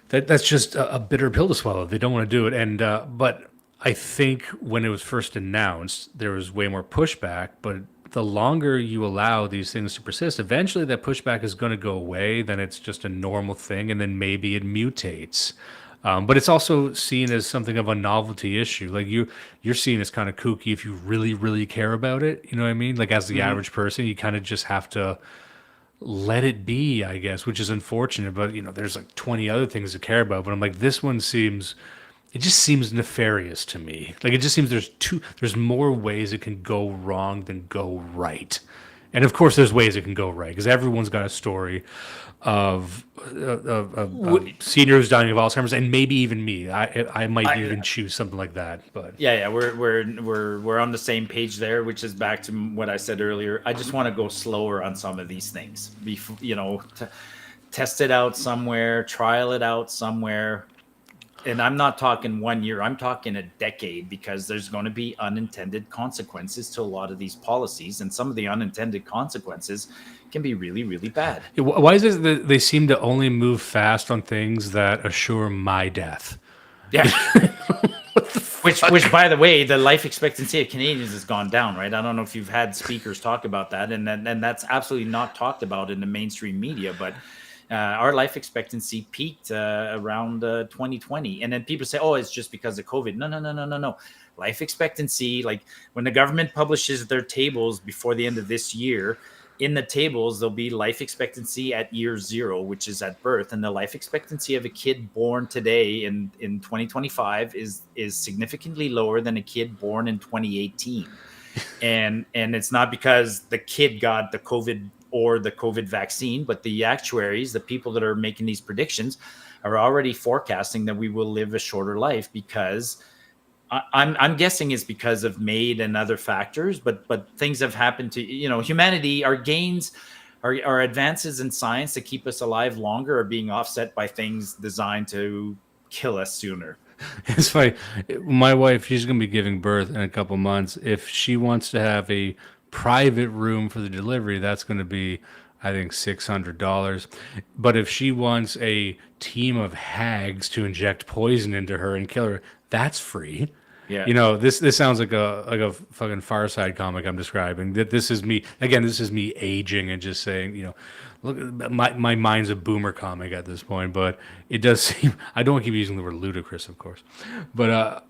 S1: that's just a bitter pill to swallow. They don't want to do it. And but I think when it was first announced, there was way more pushback. But the longer you allow these things to persist, eventually that pushback is going to go away. Then it's just a normal thing, and then maybe it mutates. But it's also seen as something of a novelty issue. Like you're seen as kind of kooky if you really, really care about it. You know what I mean? Like as the average person, you kind of just have to let it be, I guess, which is unfortunate. But you know, there's like 20 other things to care about. But I'm like, this one it just seems nefarious to me. Like it just seems there's more ways it can go wrong than go right. And of course, there's ways it can go right because everyone's got a story of senior who's dying of Alzheimer's, and maybe even me. I might even choose something like that. But
S2: Yeah, we're on the same page there, which is back to what I said earlier. I just want to go slower on some of these things. You know, test it out somewhere, trial it out somewhere. And I'm not talking 1 year, I'm talking a decade, because there's going to be unintended consequences to a lot of these policies. And some of the unintended consequences can be really, really bad.
S1: why is it that they seem to only move fast on things that assure my death?
S2: Yeah. Which, by the way, the life expectancy of Canadians has gone down, right? I don't know if you've had speakers talk about that, and that's absolutely not talked about in the mainstream media. But Our life expectancy peaked around 2020, and then people say, "Oh, it's just because of COVID." No, no, no, no, no, no. Life expectancy, like when the government publishes their tables before the end of this year, in the tables there'll be life expectancy at year 0, which is at birth, and the life expectancy of a kid born today in 2025 is significantly lower than a kid born in 2018. And it's not because the kid got the COVID or the COVID vaccine, but the actuaries, the people that are making these predictions, are already forecasting that we will live a shorter life, because I'm guessing it's because of MAID and other factors, but things have happened to humanity. Our gains, our advances in science to keep us alive longer, are being offset by things designed to kill us sooner.
S1: It's funny. My wife, she's going to be giving birth in a couple months. If she wants to have a private room for the delivery, that's going to be, I think, $600. But if she wants a team of hags to inject poison into her and kill her, that's free.
S2: Yeah.
S1: This sounds like a fucking Far Side comic I'm describing. That this is me again. This is me aging and just saying, look, my mind's a boomer comic at this point. But it does seem, I don't want to keep using the word ludicrous, of course. But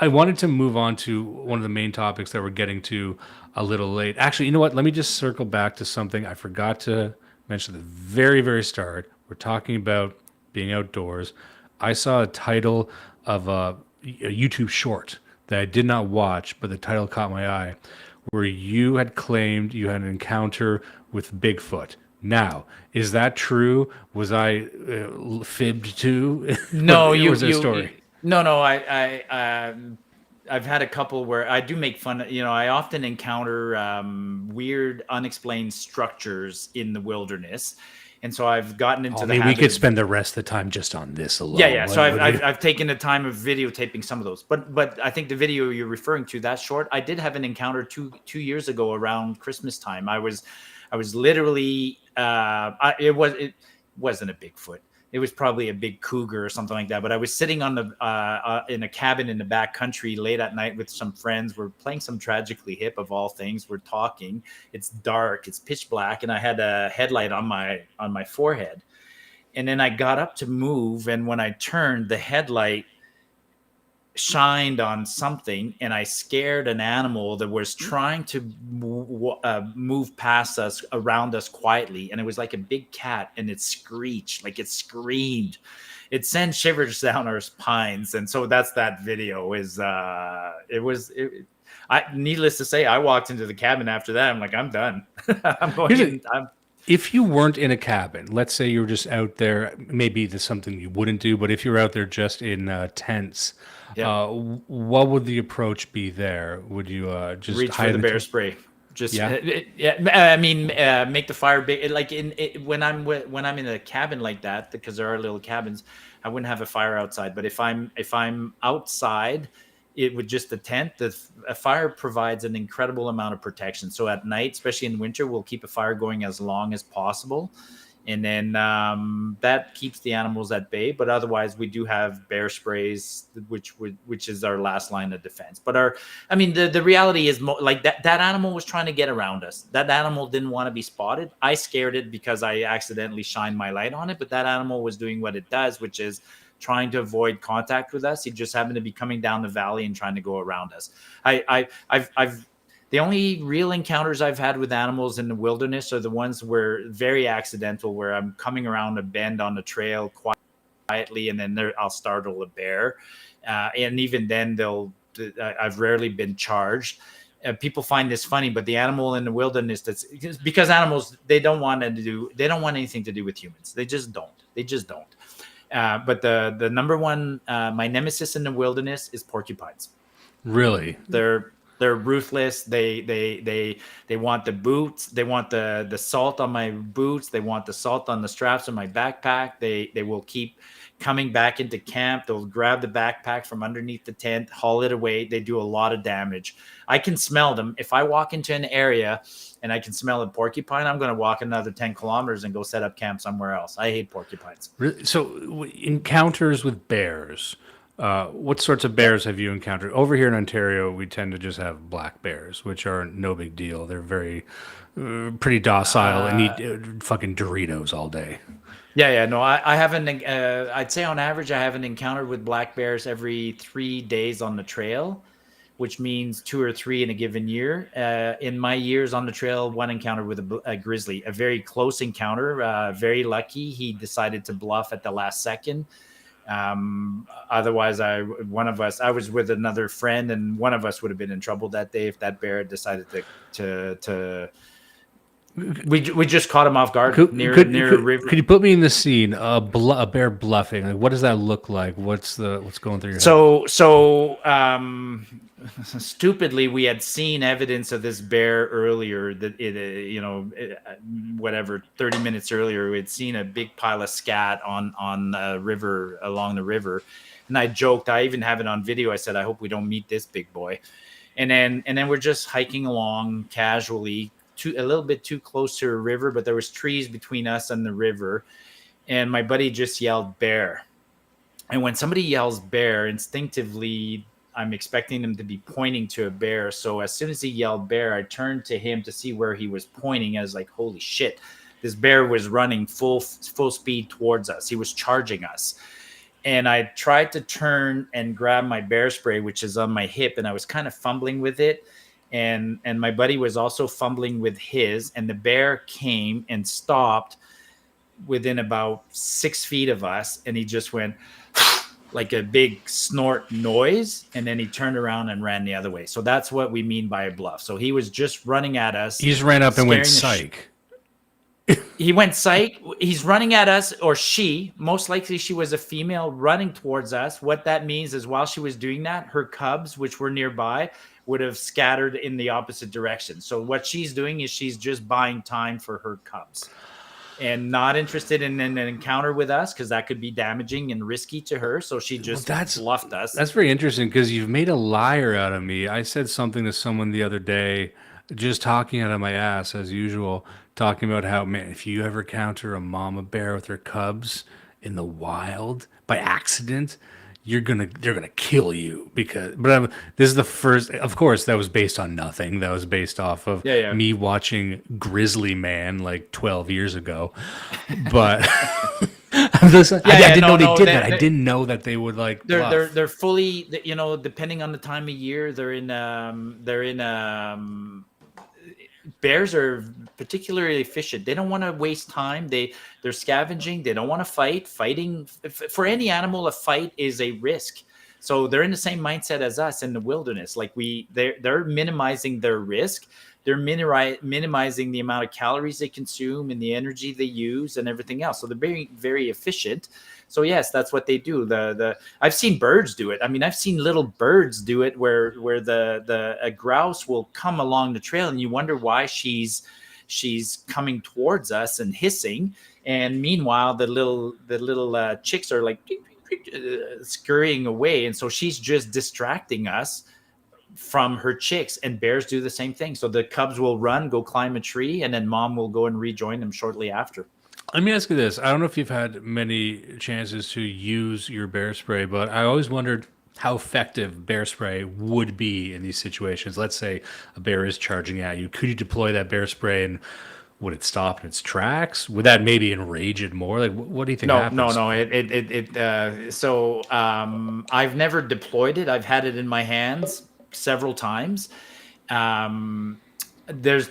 S1: I wanted to move on to one of the main topics that we're getting to a little late. Actually, you know what? Let me just circle back to something I forgot to mention at the very, very start. We're talking about being outdoors. I saw a title of a YouTube short that I did not watch, but the title caught my eye, where you had claimed you had an encounter with Bigfoot. Now, is that true? Was I fibbed to?
S2: No,
S1: was there a story?
S2: No. I've had a couple where I do make fun. I often encounter weird, unexplained structures in the wilderness. And so I've gotten into the habit.
S1: We could spend the rest of the time just on this alone.
S2: Yeah. So I've taken the time of videotaping some of those. But I think the video you're referring to, that short, I did have an encounter two years ago around Christmas time. I was literally it wasn't a Bigfoot. It was probably a big cougar or something like that. But I was sitting on the in a cabin in the back country late at night with some friends. We're playing some Tragically Hip, of all things. We're talking. It's dark. It's pitch black, and I had a headlight on my forehead. And then I got up to move, and when I turned, the headlight shined on something, and I scared an animal that was trying to move past us, around us quietly, and it was like a big cat, and it screeched, like it screamed. It sent shivers down our spines. And so that's that video. Needless to say, I walked into the cabin after that. I'm like, I'm done.
S1: If you weren't in a cabin, let's say you're just out there, maybe there's something you wouldn't do, but if you're out there just in tents, what would the approach be there? Would you just
S2: reach for the bear spray? Just I mean, make the fire big. Like when I'm in a cabin like that, because there are little cabins, I wouldn't have a fire outside. But if I'm outside, it would just the tent. A fire provides an incredible amount of protection. So at night, especially in winter, we'll keep a fire going as long as possible, and then that keeps the animals at bay. But otherwise, we do have bear sprays, which is our last line of defense. But the reality is like that animal was trying to get around us. That animal didn't want to be spotted. I scared it because I accidentally shined my light on it. But that animal was doing what it does, which is trying to avoid contact with us. He just happened to be coming down the valley and trying to go around us. The only real encounters I've had with animals in the wilderness are the ones where very accidental, where I'm coming around a bend on the trail quietly, and then I'll startle a bear. And even then, I've rarely been charged. People find this funny, but the animal in the wilderness, because animals, they don't want anything to do with humans. They just don't. But the number one, my nemesis in the wilderness is porcupines.
S1: Really?
S2: They're ruthless. They want the boots. They want the salt on my boots. They want the salt on the straps of my backpack. They will keep coming back into camp. They'll grab the backpack from underneath the tent, haul it away. They do a lot of damage. I can smell them. If I walk into an area and I can smell a porcupine, I'm going to walk another 10 kilometers and go set up camp somewhere else. I hate porcupines.
S1: So encounters with bears, what sorts of bears have you encountered? Over here in Ontario, we tend to just have black bears, which are no big deal. They're very pretty docile and eat fucking Doritos all day.
S2: Yeah. No, I haven't. I'd say on average, I haven't encountered with black bears every 3 days on the trail, which means 2 or 3 in a given year. In my years on the trail, one encounter with a grizzly, a very close encounter. Very lucky, he decided to bluff at the last second. Otherwise, I was with another friend, and one of us would have been in trouble that day if that bear had decided to. We just caught him off guard near a river.
S1: Could you put me in the scene? A bear bluffing. Like, what does that look like? What's going through your head?
S2: Stupidly, we had seen evidence of this bear earlier. Whatever, 30 minutes earlier, we had seen a big pile of scat on a river, along the river, and I joked. I even have it on video. I said, "I hope we don't meet this big boy." And then we're just hiking along casually, a little bit too close to a river, but there was trees between us and the river, and my buddy just yelled bear. And when somebody yells bear, instinctively I'm expecting him to be pointing to a bear. So as soon as he yelled bear, I turned to him to see where he was pointing. I was like, holy shit, this bear was running full speed towards us. He was charging us. And I tried to turn and grab my bear spray, which is on my hip, and I was kind of fumbling with it. And my buddy was also fumbling with his, and the bear came and stopped within about 6 feet of us, and he just went like a big snort noise, and then he turned around and ran the other way. So that's what we mean by a bluff. So he was just running at us.
S1: He just ran up and went psych.
S2: He went psych. He's running at us, or she, most likely she was a female running towards us. What that means is while she was doing that, her cubs, which were nearby, would have scattered in the opposite direction. So what she's doing is she's just buying time for her cubs and not interested in an encounter with us, because that could be damaging and risky to her. So she just bluffed us.
S1: That's very interesting, because you've made a liar out of me. I said something to someone the other day, just talking out of my ass as usual, talking about how, man, if you ever encounter a mama bear with her cubs in the wild by accident, they're gonna kill you. This is the first. Of course, that was based on nothing. That was based off of me watching Grizzly Man like 12 years ago. But I didn't know they did that. I didn't know that they would like.
S2: They're fully, depending on the time of year, bears are particularly efficient. They don't want to waste time. They're scavenging. They don't want to fight. Fighting for any animal, a fight is a risk. So they're in the same mindset as us in the wilderness. Like they're minimizing their risk. They're minimizing the amount of calories they consume and the energy they use and everything else. So they're very, very efficient. So yes, that's what they do. I've seen birds do it. I mean, I've seen little birds do it where a grouse will come along the trail, and you wonder why she's coming towards us and hissing, and meanwhile the little chicks are like scurrying away, and so she's just distracting us from her chicks. And bears do the same thing. So the cubs will run, go climb a tree, and then mom will go and rejoin them shortly after.
S1: Let me ask you this. I don't know if you've had many chances to use your bear spray, but I always wondered how effective bear spray would be in these situations. Let's say a bear is charging at you. Could you deploy that bear spray, and would it stop in its tracks? Would that maybe enrage it more? Like, what do you think happens?
S2: No. I've never deployed it. I've had it in my hands several times. There's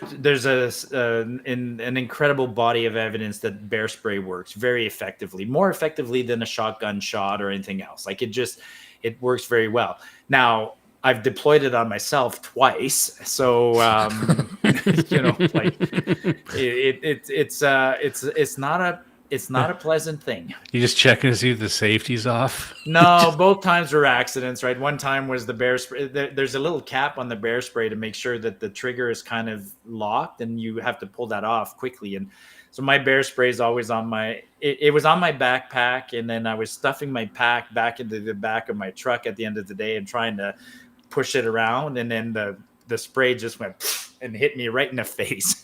S2: an incredible body of evidence that bear spray works very effectively, more effectively than a shotgun shot or anything else. Like it works very well. Now, I've deployed it on myself twice, so it's not a pleasant thing.
S1: You just checking to see if the safety's off?
S2: No, both times were accidents, right? One time was the bear spray. There's a little cap on the bear spray to make sure that the trigger is kind of locked, and you have to pull that off quickly. And so my bear spray is always on it was on my backpack, and then I was stuffing my pack back into the back of my truck at the end of the day and trying to push it around, and then the spray just went and hit me right in the face.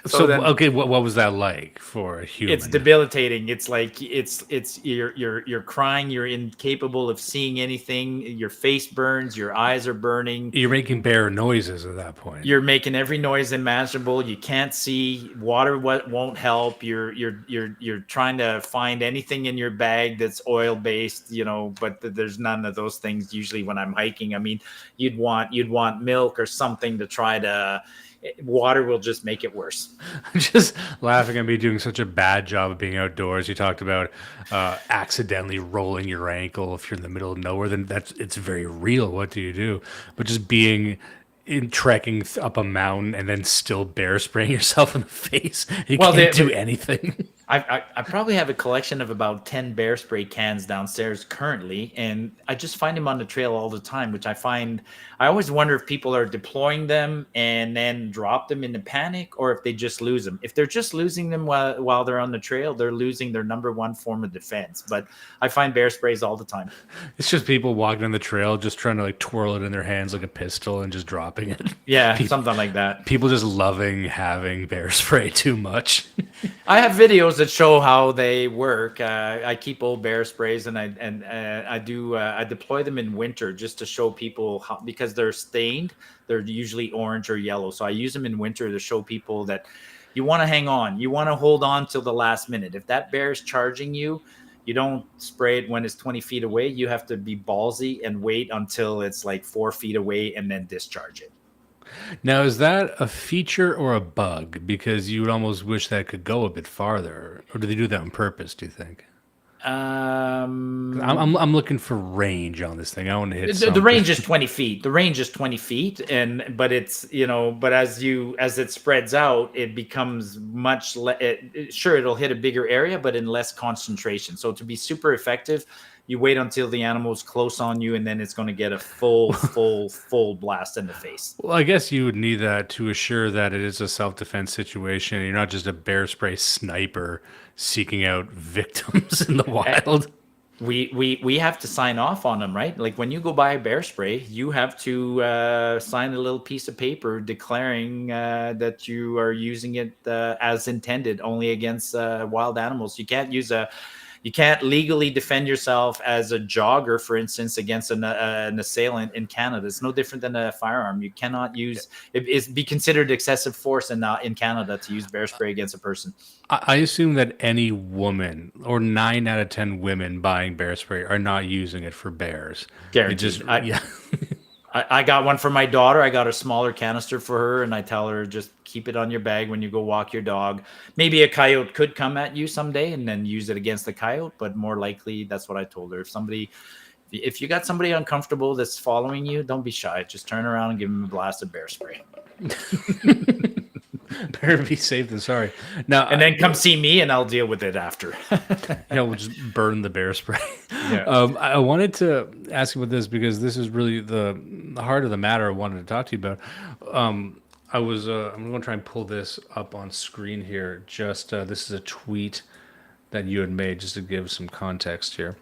S2: So
S1: So
S2: then
S1: okay, what was that like for a
S2: it's
S1: human?
S2: debilitating. It's like you're crying, you're incapable of seeing anything, your face burns, your eyes are burning,
S1: You're making bear noises at that point.
S2: you're making every noise imaginable, you can't see, water what won't help, you're trying to find anything in your bag that's oil based, but there's none of those things usually when I'm hiking. I mean, you'd want milk or something to try to, water will just make it worse.
S1: I'm just laughing at me doing such a bad job of being outdoors. You talked about accidentally rolling your ankle if you're in the middle of nowhere. Then it's very real. What do you do? But just being in trekking up a mountain and then still bear spraying yourself in the face, you
S2: Well,
S1: can't do anything.
S2: I probably have a collection of about 10 bear spray cans downstairs currently, and I just find them on the trail all the time, which I always wonder if people are deploying them and then drop them in a panic, or if they just lose them. If they're just losing them while they're on the trail, they're losing their number one form of defense. But I find bear sprays all the time.
S1: It's just people walking on the trail just trying to like twirl it in their hands like a pistol and just dropping it.
S2: Yeah, something like that.
S1: People just loving having bear spray too much.
S2: I have videos that show how they work. I keep old bear sprays, and I deploy them in winter just to show people how, because they're stained. They're usually orange or yellow, so I use them in winter to show people that you want to hang on. You want to hold on till the last minute. If that bear is charging you, you don't spray it when it's 20 feet away. You have to be ballsy and wait until it's like 4 feet away and then discharge it.
S1: Now, is that a feature or a bug? Because you would almost wish that could go a bit farther, or do they do that on purpose? Do you think? 'Cause
S2: Um,
S1: I'm looking for range on this thing. I want to hit
S2: the
S1: something.
S2: range is 20 feet. The range is 20 feet, but it's, but as it spreads out, it becomes sure, it'll hit a bigger area, but in less concentration. So to be super effective, you wait until the animal's close on you, and then it's going to get a full blast in the face.
S1: Well, I guess you would need that to assure that it is a self-defense situation. You're not just a bear spray sniper seeking out victims in the
S2: Eh,
S1: wild.
S2: we have to sign off on them, right? Like when you go buy a bear spray, you have to sign a little piece of paper declaring that you are using it as intended, only against wild animals. You can't legally defend yourself as a jogger, for instance, against an assailant in Canada. It's no different than a firearm. You cannot use it's be considered excessive force in Canada to use bear spray against a person.
S1: I assume that any woman or 9 out of 10 women buying bear spray are not using it for bears. It just,
S2: Guaranteed.
S1: yeah.
S2: I got one for my daughter. I got a smaller canister for her, and I tell her just keep it on your bag when you go walk your dog. Maybe a coyote could come at you someday, and then use it against the coyote. But more likely, that's what I told her. If you got somebody uncomfortable that's following you, don't be shy. Just turn around and give them a blast of bear spray,
S1: Better be safe than sorry. Now,
S2: and then come see me, and I'll deal with it after.
S1: we'll just burn the bear spray.
S2: Yeah.
S1: I wanted to ask you about this because this is really the heart of the matter I wanted to talk to you about. I'm going to try and pull this up on screen here. Just this is a tweet that you had made just to give some context here.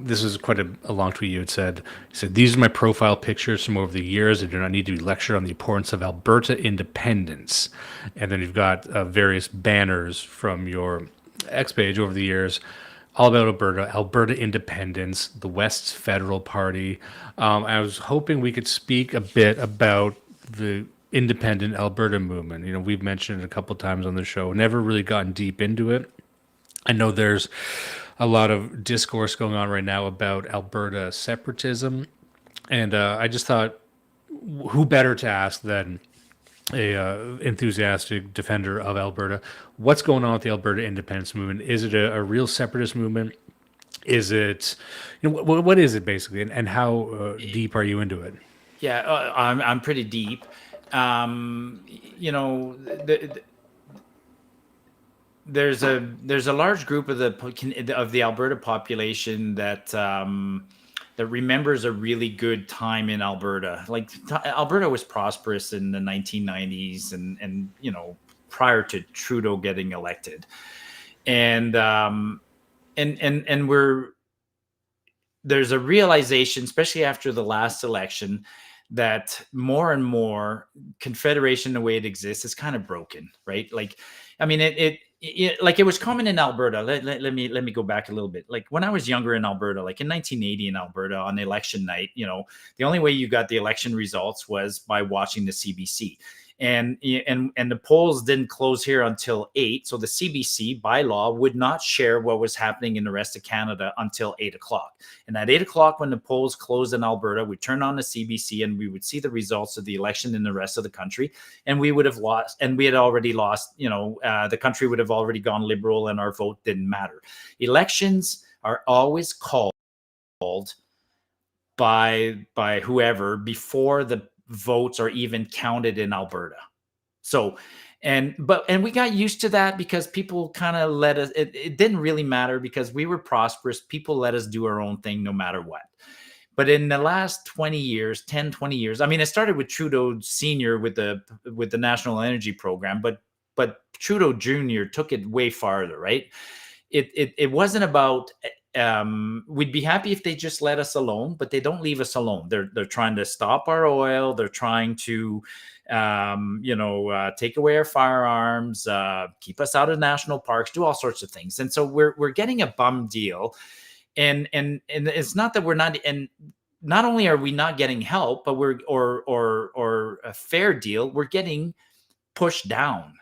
S1: This is quite a long tweet you had said. You said, "These are my profile pictures from over the years. I do not need to be lectured on the importance of Alberta independence." And then you've got various banners from your X page over the years, all about Alberta, Alberta independence, the West's federal party. I was hoping we could speak a bit about the independent Alberta movement. We've mentioned it a couple times on the show, never really gotten deep into it. I know there's a lot of discourse going on right now about Alberta separatism, and I just thought, who better to ask than a enthusiastic defender of Alberta? What's going on with the Alberta independence movement? Is it a real separatist movement? Is it, what is it basically, and how deep are you into it?
S2: Yeah, I'm pretty deep. The, there's a large group of the Alberta population that remembers a really good time in Alberta. Like Alberta was prosperous in the 1990s, and prior to Trudeau getting elected, and there's a realization, especially after the last election, that more and more Confederation, the way it exists, is kind of broken, right? Like, I mean, like it was common in Alberta. Let me go back a little bit. Like when I was younger in Alberta, like in 1980 in Alberta on election night, the only way you got the election results was by watching the CBC. And the polls didn't close here until 8. So the CBC by law would not share what was happening in the rest of Canada until 8 o'clock. And at 8 o'clock, when the polls closed in Alberta, we turned on the CBC and we would see the results of the election in the rest of the country. And we would have lost, and we had already lost, the country would have already gone Liberal and our vote didn't matter. Elections are always called by whoever before the votes are even counted in Alberta. So, and we got used to that because people kind of let us, it didn't really matter because we were prosperous. People let us do our own thing no matter what. But in the last 20 years, 10, 20 years, I mean, it started with Trudeau Sr. with the National Energy Program, but Trudeau Jr. took it way farther, right? It wasn't about, we'd be happy if they just let us alone, but they don't leave us alone. They're trying to stop our oil. They're trying to, take away our firearms, keep us out of national parks, do all sorts of things. And so we're getting a bum deal. And it's not that we're not, and not only are we not getting help, but or a fair deal, we're getting pushed down.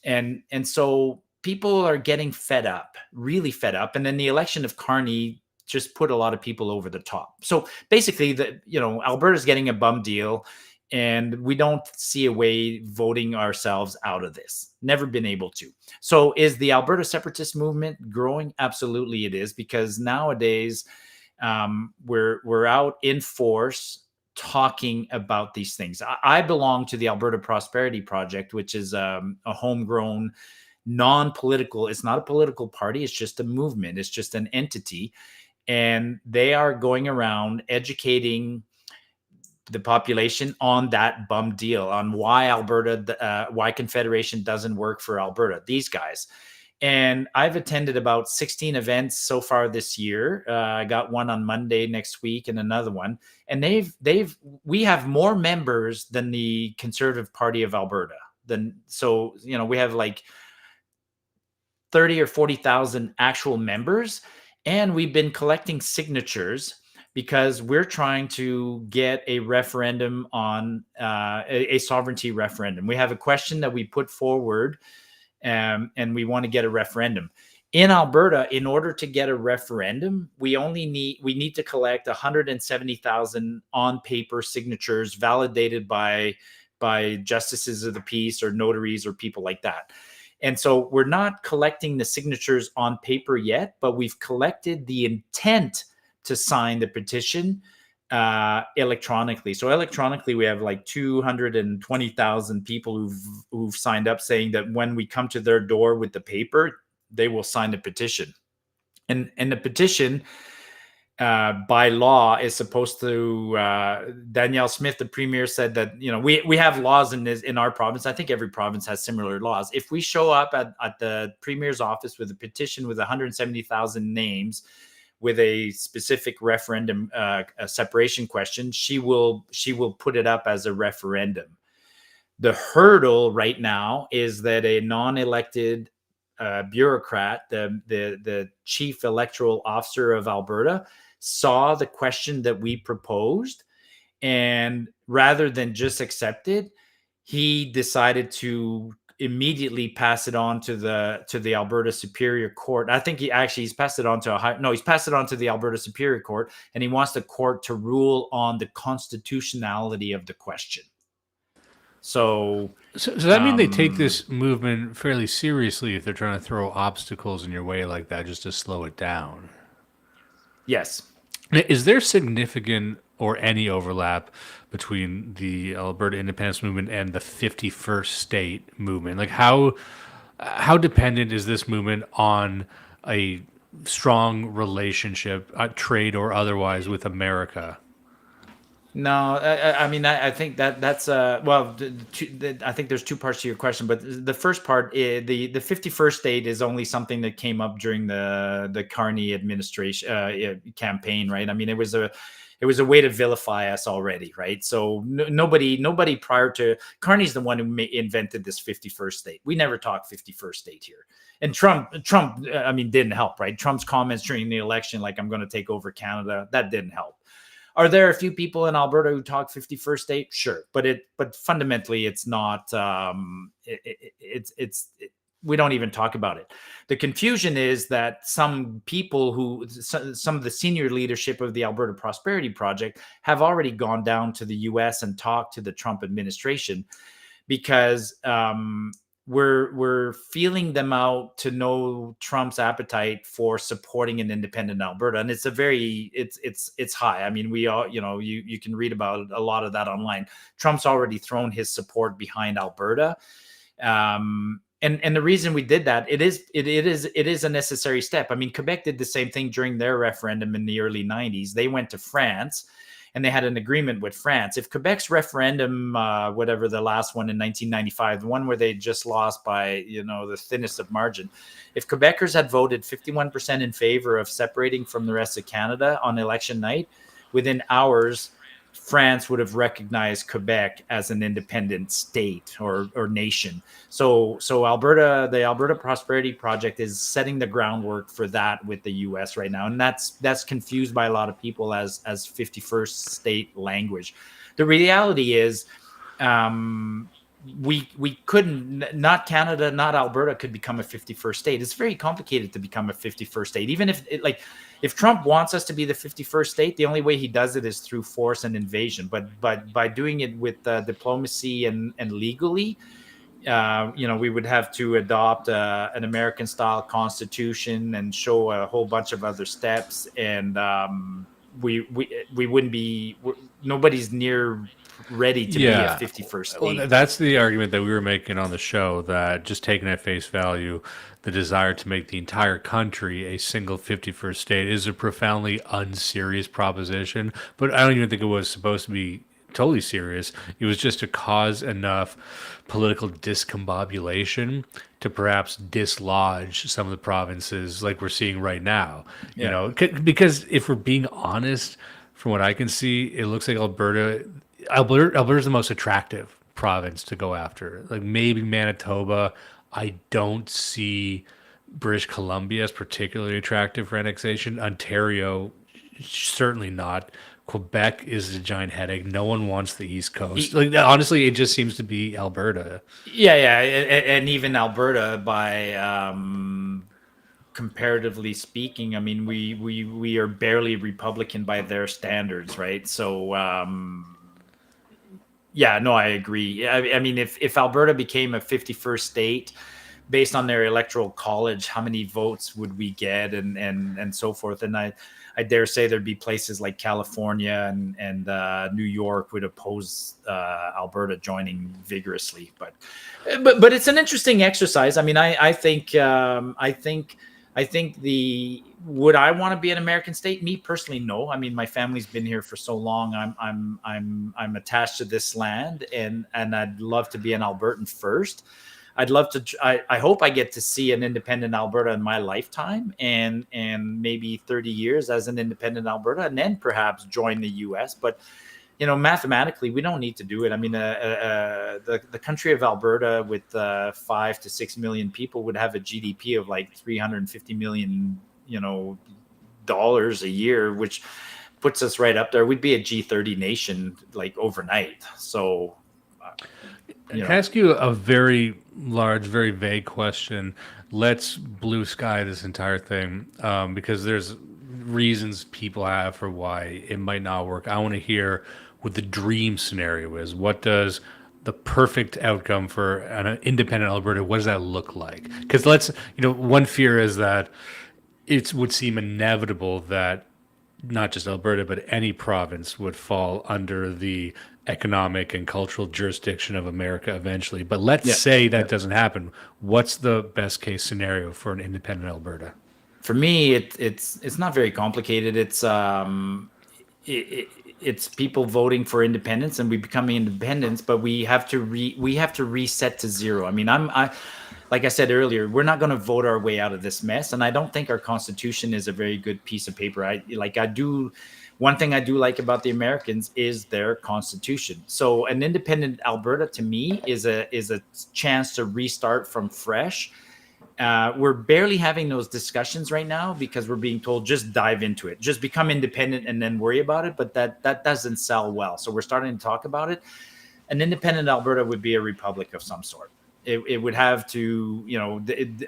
S2: And so people are getting fed up, really fed up. And then the election of Carney just put a lot of people over the top. So basically, Alberta's getting a bum deal, and we don't see a way voting ourselves out of this. Never been able to. So is the Alberta separatist movement growing? Absolutely it is, because nowadays we're out in force talking about these things. I belong to the Alberta Prosperity Project, which is a homegrown, non-political, it's not a political party, it's just a movement, it's just an entity. And they are going around educating the population on that bum deal, on why why Confederation doesn't work for Alberta, these guys. And I've attended about 16 events so far this year. I got one on Monday next week and another one. And we have more members than the Conservative Party of Alberta. We have like 30 or 40,000 actual members. And we've been collecting signatures because we're trying to get a referendum on a sovereignty referendum. We have a question that we put forward, and we want to get a referendum. In Alberta, in order to get a referendum, we need to collect 170,000 on paper signatures validated by justices of the peace or notaries or people like that. And so we're not collecting the signatures on paper yet, but we've collected the intent to sign the petition electronically. So electronically, we have like 220,000 people who've signed up, saying that when we come to their door with the paper, they will sign the petition. And the petition by law is supposed to, Danielle Smith, the premier, said that, we have laws in our province. I think every province has similar laws. If we show up at the premier's office with a petition with 170,000 names with a specific referendum, a separation question, she will put it up as a referendum. The hurdle right now is that a non-elected bureaucrat, the chief electoral officer of Alberta, saw the question that we proposed, and rather than just accept it, he decided to immediately pass it on to the Alberta Superior Court. I think he's passed it on to he's passed it on to the Alberta Superior Court, and he wants the court to rule on the constitutionality of the question. So
S1: does that mean they take this movement fairly seriously if they're trying to throw obstacles in your way like that just to slow it down?
S2: Yes.
S1: Is there significant or any overlap between the Alberta independence movement and the 51st state movement? Like how dependent is this movement on a strong relationship, trade or otherwise, with America?
S2: No, I mean, I think that's I think there's two parts to your question, but the first part is the 51st state is only something that came up during the Carney administration campaign, right? I mean, it was a way to vilify us already, right? So nobody prior to Carney's the one who invented this 51st state. We never talk 51st state here. And Trump, I mean, didn't help, right? Trump's comments during the election, like I'm going to take over Canada, that didn't help. Are there a few people in Alberta who talk 51st state? Sure, but fundamentally, it's not. We don't even talk about it. The confusion is that some people some of the senior leadership of the Alberta Prosperity Project have already gone down to the U.S. and talked to the Trump administration because we're feeling them out to know Trump's appetite for supporting an independent Alberta, and it's high. I mean, we all, you can read about a lot of that online. Trump's already thrown his support behind Alberta, and the reason we did that, it is a necessary step. I mean, Quebec did the same thing during their referendum in the early 90s. They went to France and they had an agreement with France. If Quebec's referendum, whatever the last one in 1995, the one where they just lost by, the thinnest of margin, if Quebecers had voted 51% in favor of separating from the rest of Canada on election night, within hours, France would have recognized Quebec as an independent state or nation. So Alberta, the Alberta Prosperity Project is setting the groundwork for that with the U.S. right now, and that's confused by a lot of people as 51st state language. The reality is, we couldn't, not Canada, not Alberta could become a 51st state. It's very complicated to become a 51st state. Even if Trump wants us to be the 51st state, the only way he does it is through force and invasion. But by doing it with diplomacy and legally, we would have to adopt an American style constitution and show a whole bunch of other steps. And we wouldn't be, nobody's near ready to be a 51st state.
S1: Well, that's the argument that we were making on the show, that just taken at face value, the desire to make the entire country a single 51st state is a profoundly unserious proposition. But I don't even think it was supposed to be totally serious. It was just to cause enough political discombobulation to perhaps dislodge some of the provinces like we're seeing right now. Because if we're being honest, from what I can see, it looks like Alberta's the most attractive province to go after. Like maybe Manitoba. I don't see British Columbia as particularly attractive for annexation. Ontario, certainly not. Quebec is a giant headache. No one wants the East Coast. Honestly, it just seems to be Alberta.
S2: Yeah, and even Alberta by comparatively speaking, I mean, we are barely Republican by their standards, right? So yeah, no, I agree. I mean, if Alberta became a 51st state based on their electoral college, how many votes would we get and so forth? And I dare say there'd be places like California and New York would oppose Alberta joining vigorously. But it's an interesting exercise. I mean, I think would I want to be an American state? Me personally, no. I mean, my family's been here for so long. I'm attached to this land, and I'd love to be an Albertan first. I'd love to. I hope I get to see an independent Alberta in my lifetime, and maybe 30 years as an independent Alberta, and then perhaps join the U.S. But mathematically, we don't need to do it. I mean, the country of Alberta with 5 to 6 million people would have a GDP of like $350 million, dollars a year, which puts us right up there. We'd be a G30 nation like overnight. So,
S1: Can I ask you a very large, very vague question? Let's blue sky this entire thing, because there's reasons people have for why it might not work. I want to hear what the dream scenario is. What does the perfect outcome for an independent Alberta, what does that look like? Because one fear is that it would seem inevitable that not just Alberta, but any province would fall under the economic and cultural jurisdiction of America eventually. But let's say that doesn't happen. What's the best case scenario for an independent Alberta?
S2: For me, it's not very complicated. It's it's people voting for independence and we becoming independents, but we have to reset to zero. I mean, like I said earlier, we're not going to vote our way out of this mess, and I don't think our constitution is a very good piece of paper. One thing I do like about the Americans is their constitution. So an independent Alberta to me is a chance to restart from fresh. We're barely having those discussions right now because we're being told just dive into it, just become independent and then worry about it. But that doesn't sell well. So we're starting to talk about it. An independent Alberta would be a republic of some sort. It would have to,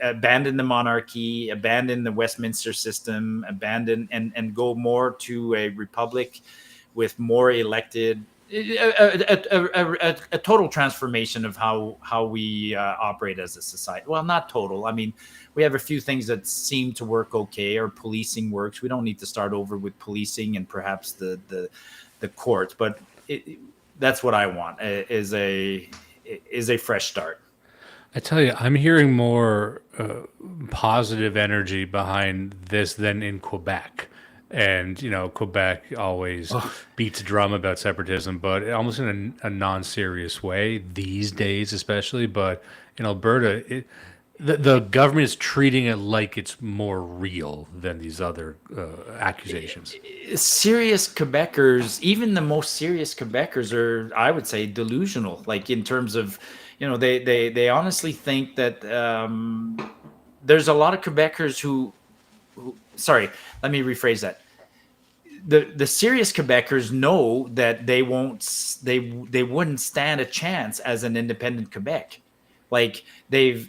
S2: abandon the monarchy, abandon the Westminster system, abandon and go more to a republic with more elected. A total transformation of how we operate as a society. Well, not total. I mean, we have a few things that seem to work okay. Our policing works. We don't need to start over with policing and perhaps the courts, but that's what I want is a fresh start.
S1: I tell you, I'm hearing more positive energy behind this than in Quebec. And, Quebec always beats a drum about separatism, but almost in a non-serious way these days, especially. But in Alberta, the government is treating it like it's more real than these other accusations.
S2: Serious Quebecers, even the most serious Quebecers are, I would say, delusional, like in terms of, they honestly think that there's a lot of Quebecers who sorry, let me rephrase that. The serious Quebecers know that they wouldn't stand a chance as an independent Quebec. Like they're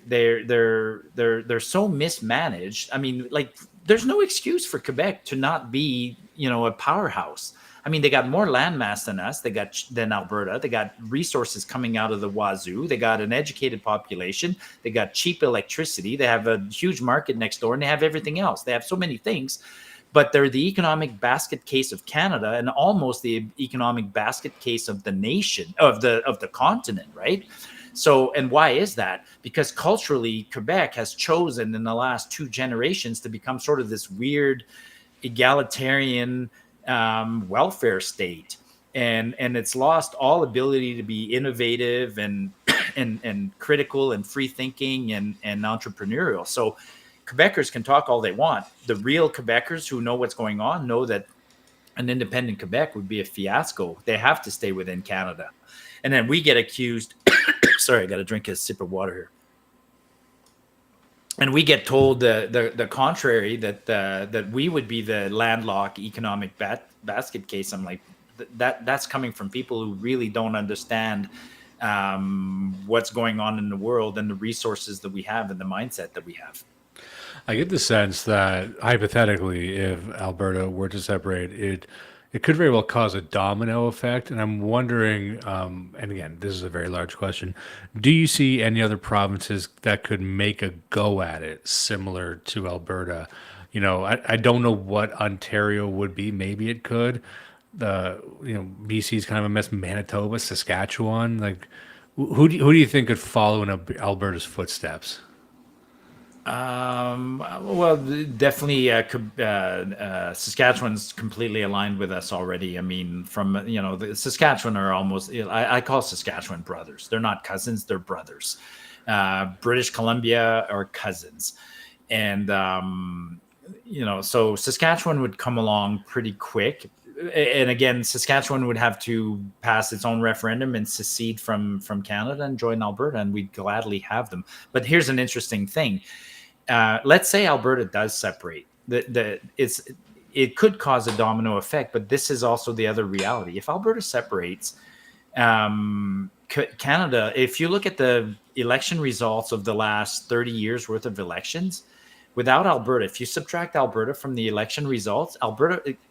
S2: so mismanaged. I mean, like there's no excuse for Quebec to not be, a powerhouse. I mean, they got more landmass than us. Than Alberta. They got resources coming out of the wazoo. They got an educated population. They got cheap electricity. They have a huge market next door, and they have everything else. They have so many things, but they're the economic basket case of Canada and almost the economic basket case of the nation, of the continent, right? So, and why is that? Because culturally, Quebec has chosen in the last 2 generations to become sort of this weird egalitarian welfare state, and it's lost all ability to be innovative and critical and free thinking and entrepreneurial. So Quebecers can talk all they want. The real Quebecers who know what's going on know that an independent Quebec would be a fiasco. They have to stay within Canada. And then we get accused. Sorry, I got to drink a sip of water here. And we get told the contrary, that we would be the landlocked economic basket case. I'm like, that's coming from people who really don't understand what's going on in the world and the resources that we have and the mindset that we have.
S1: I get the sense that hypothetically, if Alberta were to separate, it could very well cause a domino effect. And I'm wondering, and again, this is a very large question, do you see any other provinces that could make a go at it similar to Alberta? I don't know what Ontario would be. Maybe it could. BC is kind of a mess. Manitoba, Saskatchewan, like who do you think could follow in Alberta's footsteps?
S2: Well, definitely, Saskatchewan's completely aligned with us already. I mean, from, the Saskatchewan are almost, I call Saskatchewan brothers. They're not cousins, they're brothers. British Columbia are cousins. And, so Saskatchewan would come along pretty quick. And again, Saskatchewan would have to pass its own referendum and secede from Canada and join Alberta, and we'd gladly have them. But here's an interesting thing. Let's say Alberta does separate. It could cause a domino effect, but this is also the other reality. If Alberta separates, Canada, if you look at the election results of the last 30 years worth of elections, without Alberta, if you subtract Alberta from the election results,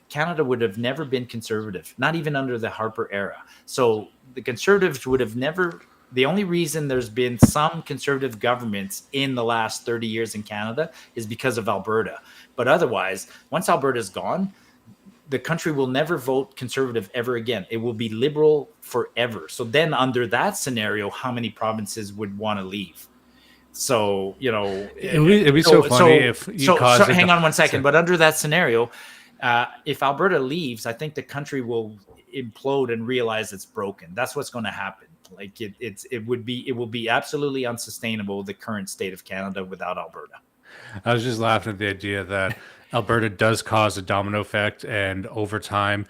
S2: Canada would have never been conservative, not even under the Harper era. So the Conservatives would have never. The only reason there's been some conservative governments in the last 30 years in Canada is because of Alberta. But otherwise, once Alberta's gone, the country will never vote conservative ever again. It will be liberal forever. So then under that scenario, how many provinces would want to leave? So,
S1: it'd be so funny if you caused
S2: hang on one second. But under that scenario, if Alberta leaves, I think the country will implode and realize it's broken. That's what's going to happen. Like it will be absolutely unsustainable, the current state of Canada without Alberta.
S1: I was just laughing at the idea that Alberta does cause a domino effect, and over time,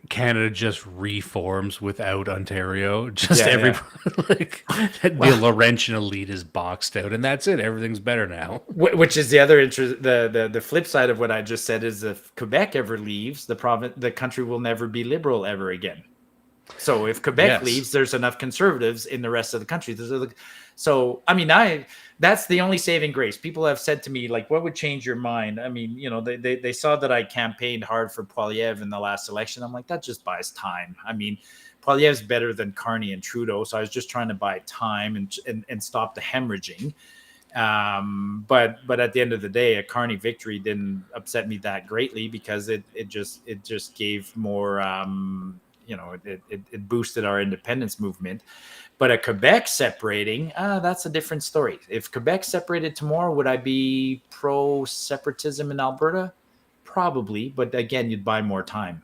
S1: Canada just reforms without Ontario. Just
S2: Yeah,
S1: every
S2: yeah.
S1: like the Laurentian elite is boxed out, and that's it. Everything's better now.
S2: Which is the other interest. The flip side of what I just said is, if Quebec ever leaves the country will never be liberal ever again. So if Quebec
S1: Yes.
S2: leaves, there's enough conservatives in the rest of the country. So I mean, that's the only saving grace. People have said to me, like, what would change your mind? I mean, they saw that I campaigned hard for Poilievre in the last election. I'm like, that just buys time. I mean, Poilievre's better than Carney and Trudeau, so I was just trying to buy time and stop the hemorrhaging. But at the end of the day, a Carney victory didn't upset me that greatly, because it just gave more. It boosted our independence movement. But a Quebec separating, that's a different story. If Quebec separated tomorrow, would I be pro-separatism in Alberta? Probably, but again, you'd buy more time.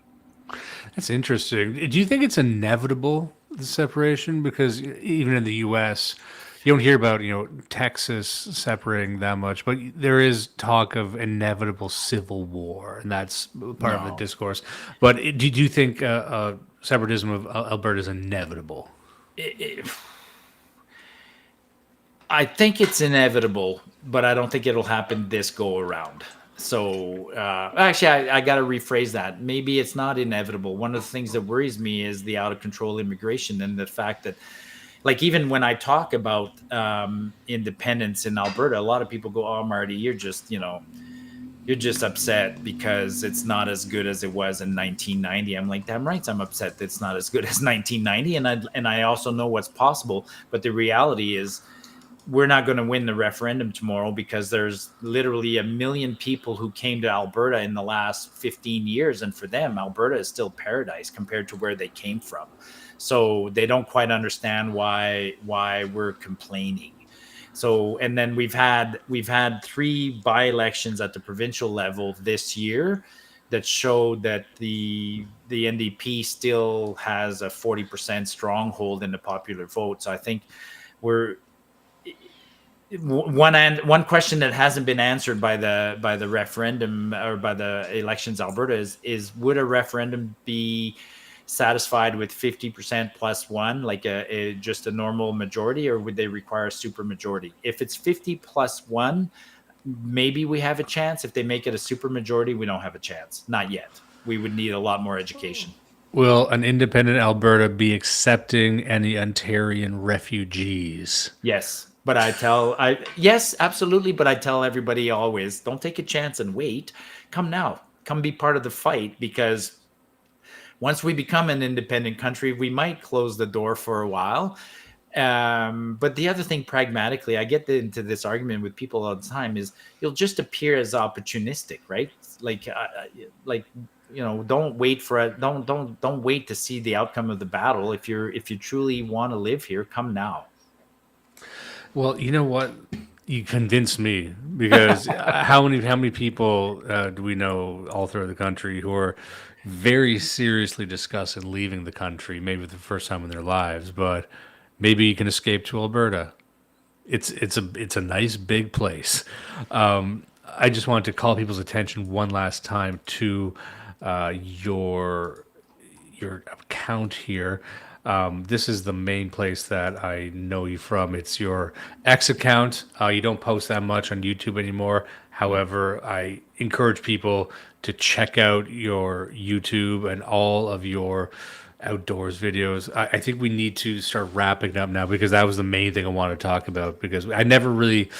S1: That's interesting. Do you think it's inevitable, the separation? Because even in the U.S., you don't hear about, Texas separating that much, but there is talk of inevitable civil war, and that's part of the
S2: No.
S1: discourse. But do you think separatism of Alberta is inevitable?
S2: I think it's inevitable, but I don't think it'll happen this go around. So actually, I got to rephrase that. Maybe it's not inevitable. One of the things that worries me is the out of control immigration, and the fact that, like, even when I talk about independence in Alberta, a lot of people go, "Oh, Marty, you're just upset because it's not as good as it was in 1990." I'm like, damn right, I'm upset that it's not as good as 1990, and I also know what's possible. But the reality is, we're not going to win the referendum tomorrow, because there's literally 1 million people who came to Alberta in the last 15 years, and for them, Alberta is still paradise compared to where they came from. So they don't quite understand why we're complaining. So, and then we've had 3 by-elections at the provincial level this year that showed that the NDP still has a 40% stronghold in the popular vote. So I think we're one question that hasn't been answered by the referendum or by the elections Alberta is would a referendum be satisfied with 50% plus one, like just a normal majority, or would they require a super majority? If it's 50 plus one, maybe we have a chance. If they make it a super majority, we don't have a chance. Not yet. We would need a lot more education.
S1: Will an independent Alberta be accepting any Ontarian refugees?
S2: Yes. But yes, absolutely. But I tell everybody always, don't take a chance and wait. Come now. Come be part of the fight, because once we become an independent country, we might close the door for a while. But the other thing, pragmatically, I get into this argument with people all the time, is you'll just appear as opportunistic, right? Don't wait for it. Don't wait to see the outcome of the battle. If you truly want to live here, come now.
S1: Well, you know what? You convinced me, because how many people do we know all throughout the country who are very seriously discussing leaving the country, maybe for the first time in their lives, but maybe you can escape to Alberta. It's a nice big place. I just wanted to call people's attention one last time to your account here. This is the main place that I know you from. It's your X account. You don't post that much on YouTube anymore. However, I encourage people to check out your YouTube and all of your outdoors videos. I think we need to start wrapping up now, because that was the main thing I wanted to talk about, because I never really,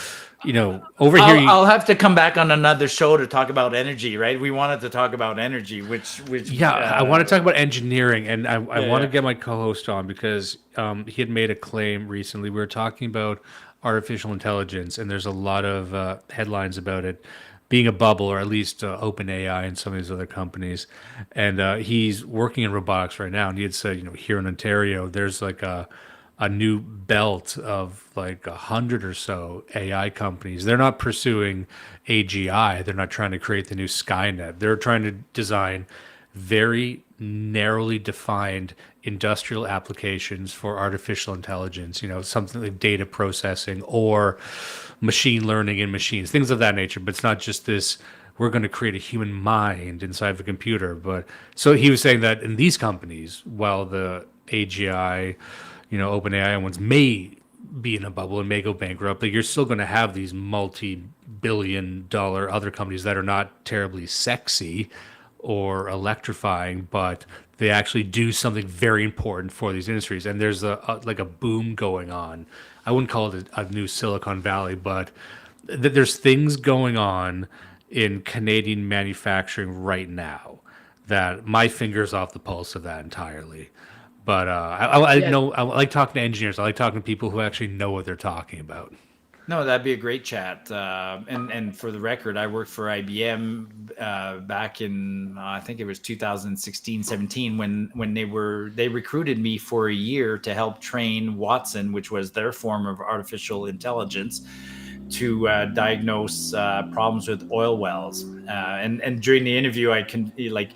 S1: over here.
S2: I'll have to come back on another show to talk about energy, right? We wanted to talk about energy, which
S1: I want to talk about engineering, and I want to get my co-host on, because he had made a claim recently. We were talking about artificial intelligence, and there's a lot of headlines about it being a bubble, or at least OpenAI and some of these other companies. And he's working in robotics right now, and he had said, here in Ontario, there's like a new belt of like 100 or so AI companies. They're not pursuing AGI. They're not trying to create the new Skynet. They're trying to design very narrowly defined industrial applications for artificial intelligence, something like data processing or machine learning in machines, things of that nature. But it's not just this, we're going to create a human mind inside of a computer. But so he was saying that in these companies, while the AGI, OpenAI ones may be in a bubble and may go bankrupt, but you're still going to have these multi-billion-dollar other companies that are not terribly sexy or electrifying, but they actually do something very important for these industries. And there's like a boom going on. I wouldn't call it a new Silicon Valley, but there's things going on in Canadian manufacturing right now that my finger's off the pulse of that entirely. But I
S2: Yeah.
S1: know I like talking to engineers. I like talking to people who actually know what they're talking about.
S2: No, that'd be a great chat. And for the record, I worked for IBM back in I think it was 2016, 17 when they recruited me for a year to help train Watson, which was their form of artificial intelligence, to diagnose problems with oil wells. And during the interview, I can like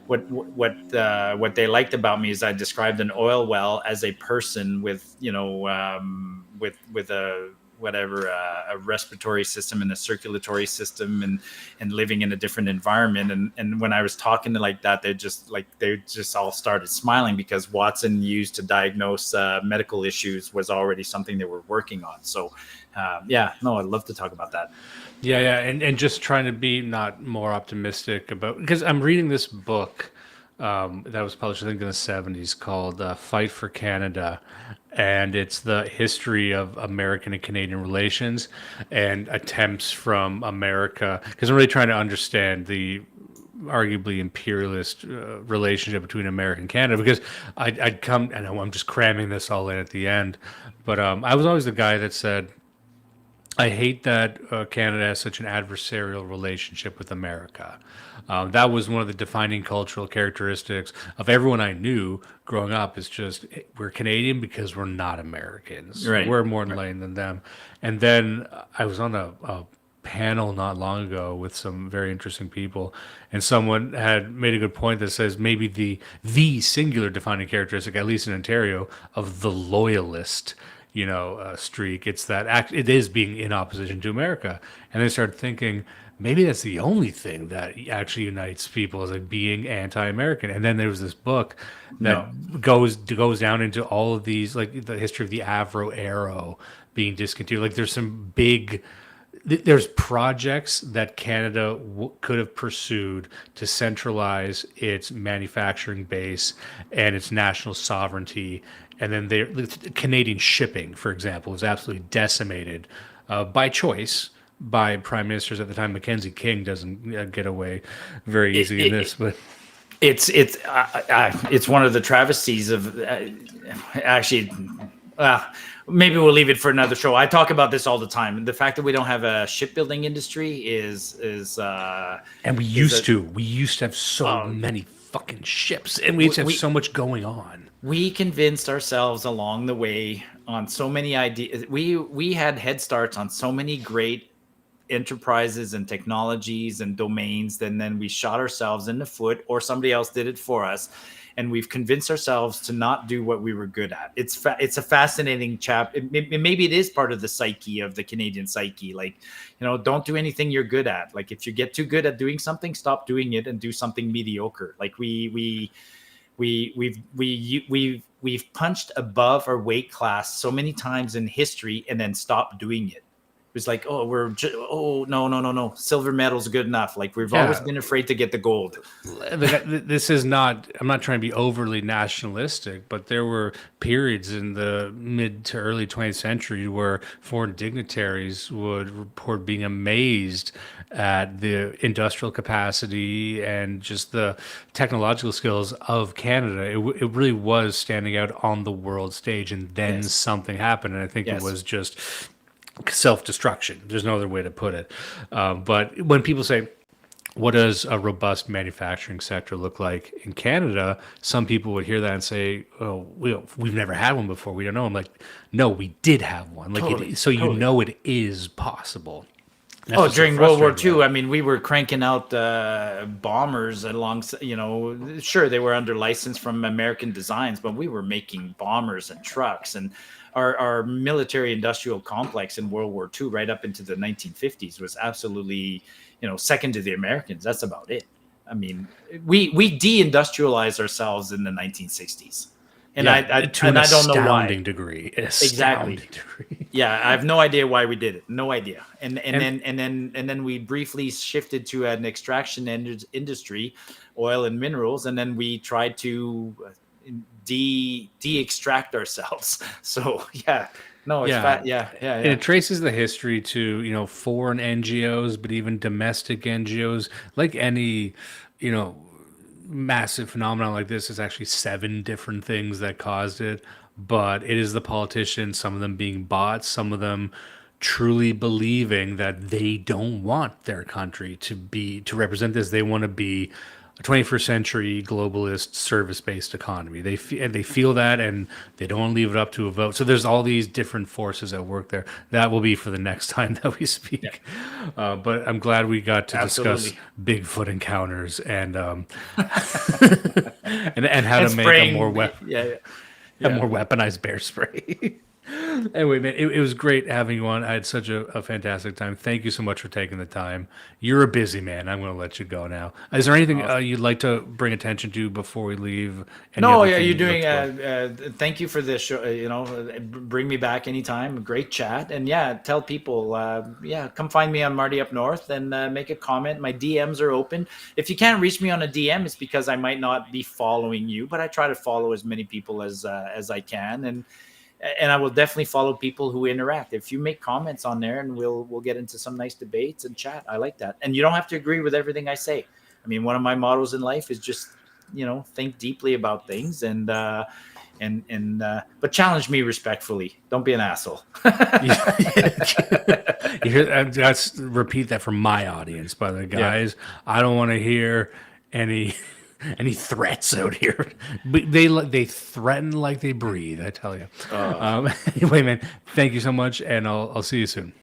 S2: what they liked about me is I described an oil well as a person with with a whatever a respiratory system and a circulatory system and living in a different environment, and when I was talking to like that, they just all started smiling because Watson used to diagnose medical issues was already something they were working on. So I'd love to talk about that.
S1: Yeah, and just trying to be not more optimistic about, because I'm reading this book that was published, I think, in the 70s called Fight for Canada. And it's the history of American and Canadian relations and attempts from America, because I'm really trying to understand the arguably imperialist relationship between America and Canada, because I know I'm just cramming this all in at the end, but I was always the guy that said, I hate that Canada has such an adversarial relationship with America. That was one of the defining cultural characteristics of everyone I knew growing up. Is just we're Canadian because we're not Americans.
S2: Right.
S1: We're more enlightened than them. And then I was on a panel not long ago with some very interesting people, and someone had made a good point that says maybe the singular defining characteristic, at least in Ontario, of the loyalist streak. It's that it is being in opposition to America. And I started thinking maybe that's the only thing that actually unites people, is like being anti-American. And then there was this book that goes down into all of these, like the history of the Avro Arrow being discontinued. Like there's projects that Canada could have pursued to centralize its manufacturing base and its national sovereignty. And then Canadian shipping, for example, was absolutely decimated by choice by prime ministers at the time. Mackenzie King doesn't get away very easy in this, but
S2: it's one of the travesties of actually. Maybe we'll leave it for another show. I talk about this all the time. The fact that we don't have a shipbuilding industry is
S1: and we used to have so many fucking ships, and we used to have so much going on.
S2: We convinced ourselves along the way on so many ideas. We had head starts on so many great enterprises and technologies and domains, and then we shot ourselves in the foot, or somebody else did it for us. And we've convinced ourselves to not do what we were good at. It's a fascinating maybe it is part of the psyche of the Canadian psyche. Like, don't do anything you're good at. Like, if you get too good at doing something, stop doing it and do something mediocre. Like we've punched above our weight class so many times in history and then stopped doing it. It was like, no, silver medal's good enough. Like, we've always been afraid to get the gold.
S1: This is not, I'm not trying to be overly nationalistic, but there were periods in the mid to early 20th century where foreign dignitaries would report being amazed at the industrial capacity and just the technological skills of Canada. It really was standing out on the world stage, and then something happened, and I think it was just self-destruction. There's no other way to put it. But when people say, what does a robust manufacturing sector look like in Canada? Some people would hear that and say, oh, we've never had one before. We don't know. I'm like, no, we did have one. Like,
S2: Totally.
S1: So you know it is possible. That's
S2: Oh,
S1: just so
S2: during World War
S1: frustrating,
S2: II,
S1: man.
S2: I mean, we were cranking out bombers along, sure, they were under license from American Designs, but we were making bombers and trucks. And our military industrial complex in World War II, right up into the 1950s, was absolutely, second to the Americans. That's about it. I mean, we deindustrialized ourselves in the 1960s. And
S1: Yeah, to an
S2: I don't know why.
S1: astounding degree.
S2: Exactly.
S1: Astounding degree.
S2: Yeah, I have no idea why we did it. No idea.
S1: And
S2: And then we briefly shifted to an extraction industry, oil and minerals, and then we tried to de-extract ourselves. So yeah, no, it's
S1: yeah,
S2: fat. Yeah, yeah,
S1: and
S2: yeah.
S1: it traces the history to, foreign NGOs, but even domestic NGOs. Like any, you know, massive phenomenon like this, is actually seven different things that caused it. But it is the politicians, some of them being bots, some of them truly believing that they don't want their country to represent this. They want to be a 21st century globalist service-based economy. And they feel that, and they don't want to leave it up to a vote. So there's all these different forces at work there. That will be for the next time that we speak. But I'm glad we got to discuss
S2: Absolutely.
S1: Bigfoot encounters and and how
S2: And
S1: to make a more
S2: spraying. Yeah, yeah,
S1: a
S2: yeah.
S1: more weaponized bear spray. Anyway, man, it was great having you on. I had such a fantastic time. Thank you so much for taking the time. You're a busy man. I'm going to let you go now. Is there anything you'd like to bring attention to before we leave? Any
S2: No,
S1: other
S2: yeah,
S1: thing
S2: you're
S1: you'd like
S2: doing.
S1: to plug?
S2: Thank you for this show. Bring me back anytime. Great chat, and yeah, tell people. Yeah, come find me on Marty Up North and make a comment. My DMs are open. If you can't reach me on a DM, it's because I might not be following you, but I try to follow as many people as I can, and I will definitely follow people who interact. If you make comments on there, and we'll get into some nice debates and chat. I like that, and you don't have to agree with everything I say. I mean, one of my mottos in life is just think deeply about things but challenge me respectfully. Don't be an asshole.
S1: You hear, that's repeat that for my audience, by the
S2: Yeah.
S1: guys. I don't want to hear any any threats out here. But they threaten like they breathe. I tell you. Anyway, man, thank you so much, and I'll see you soon.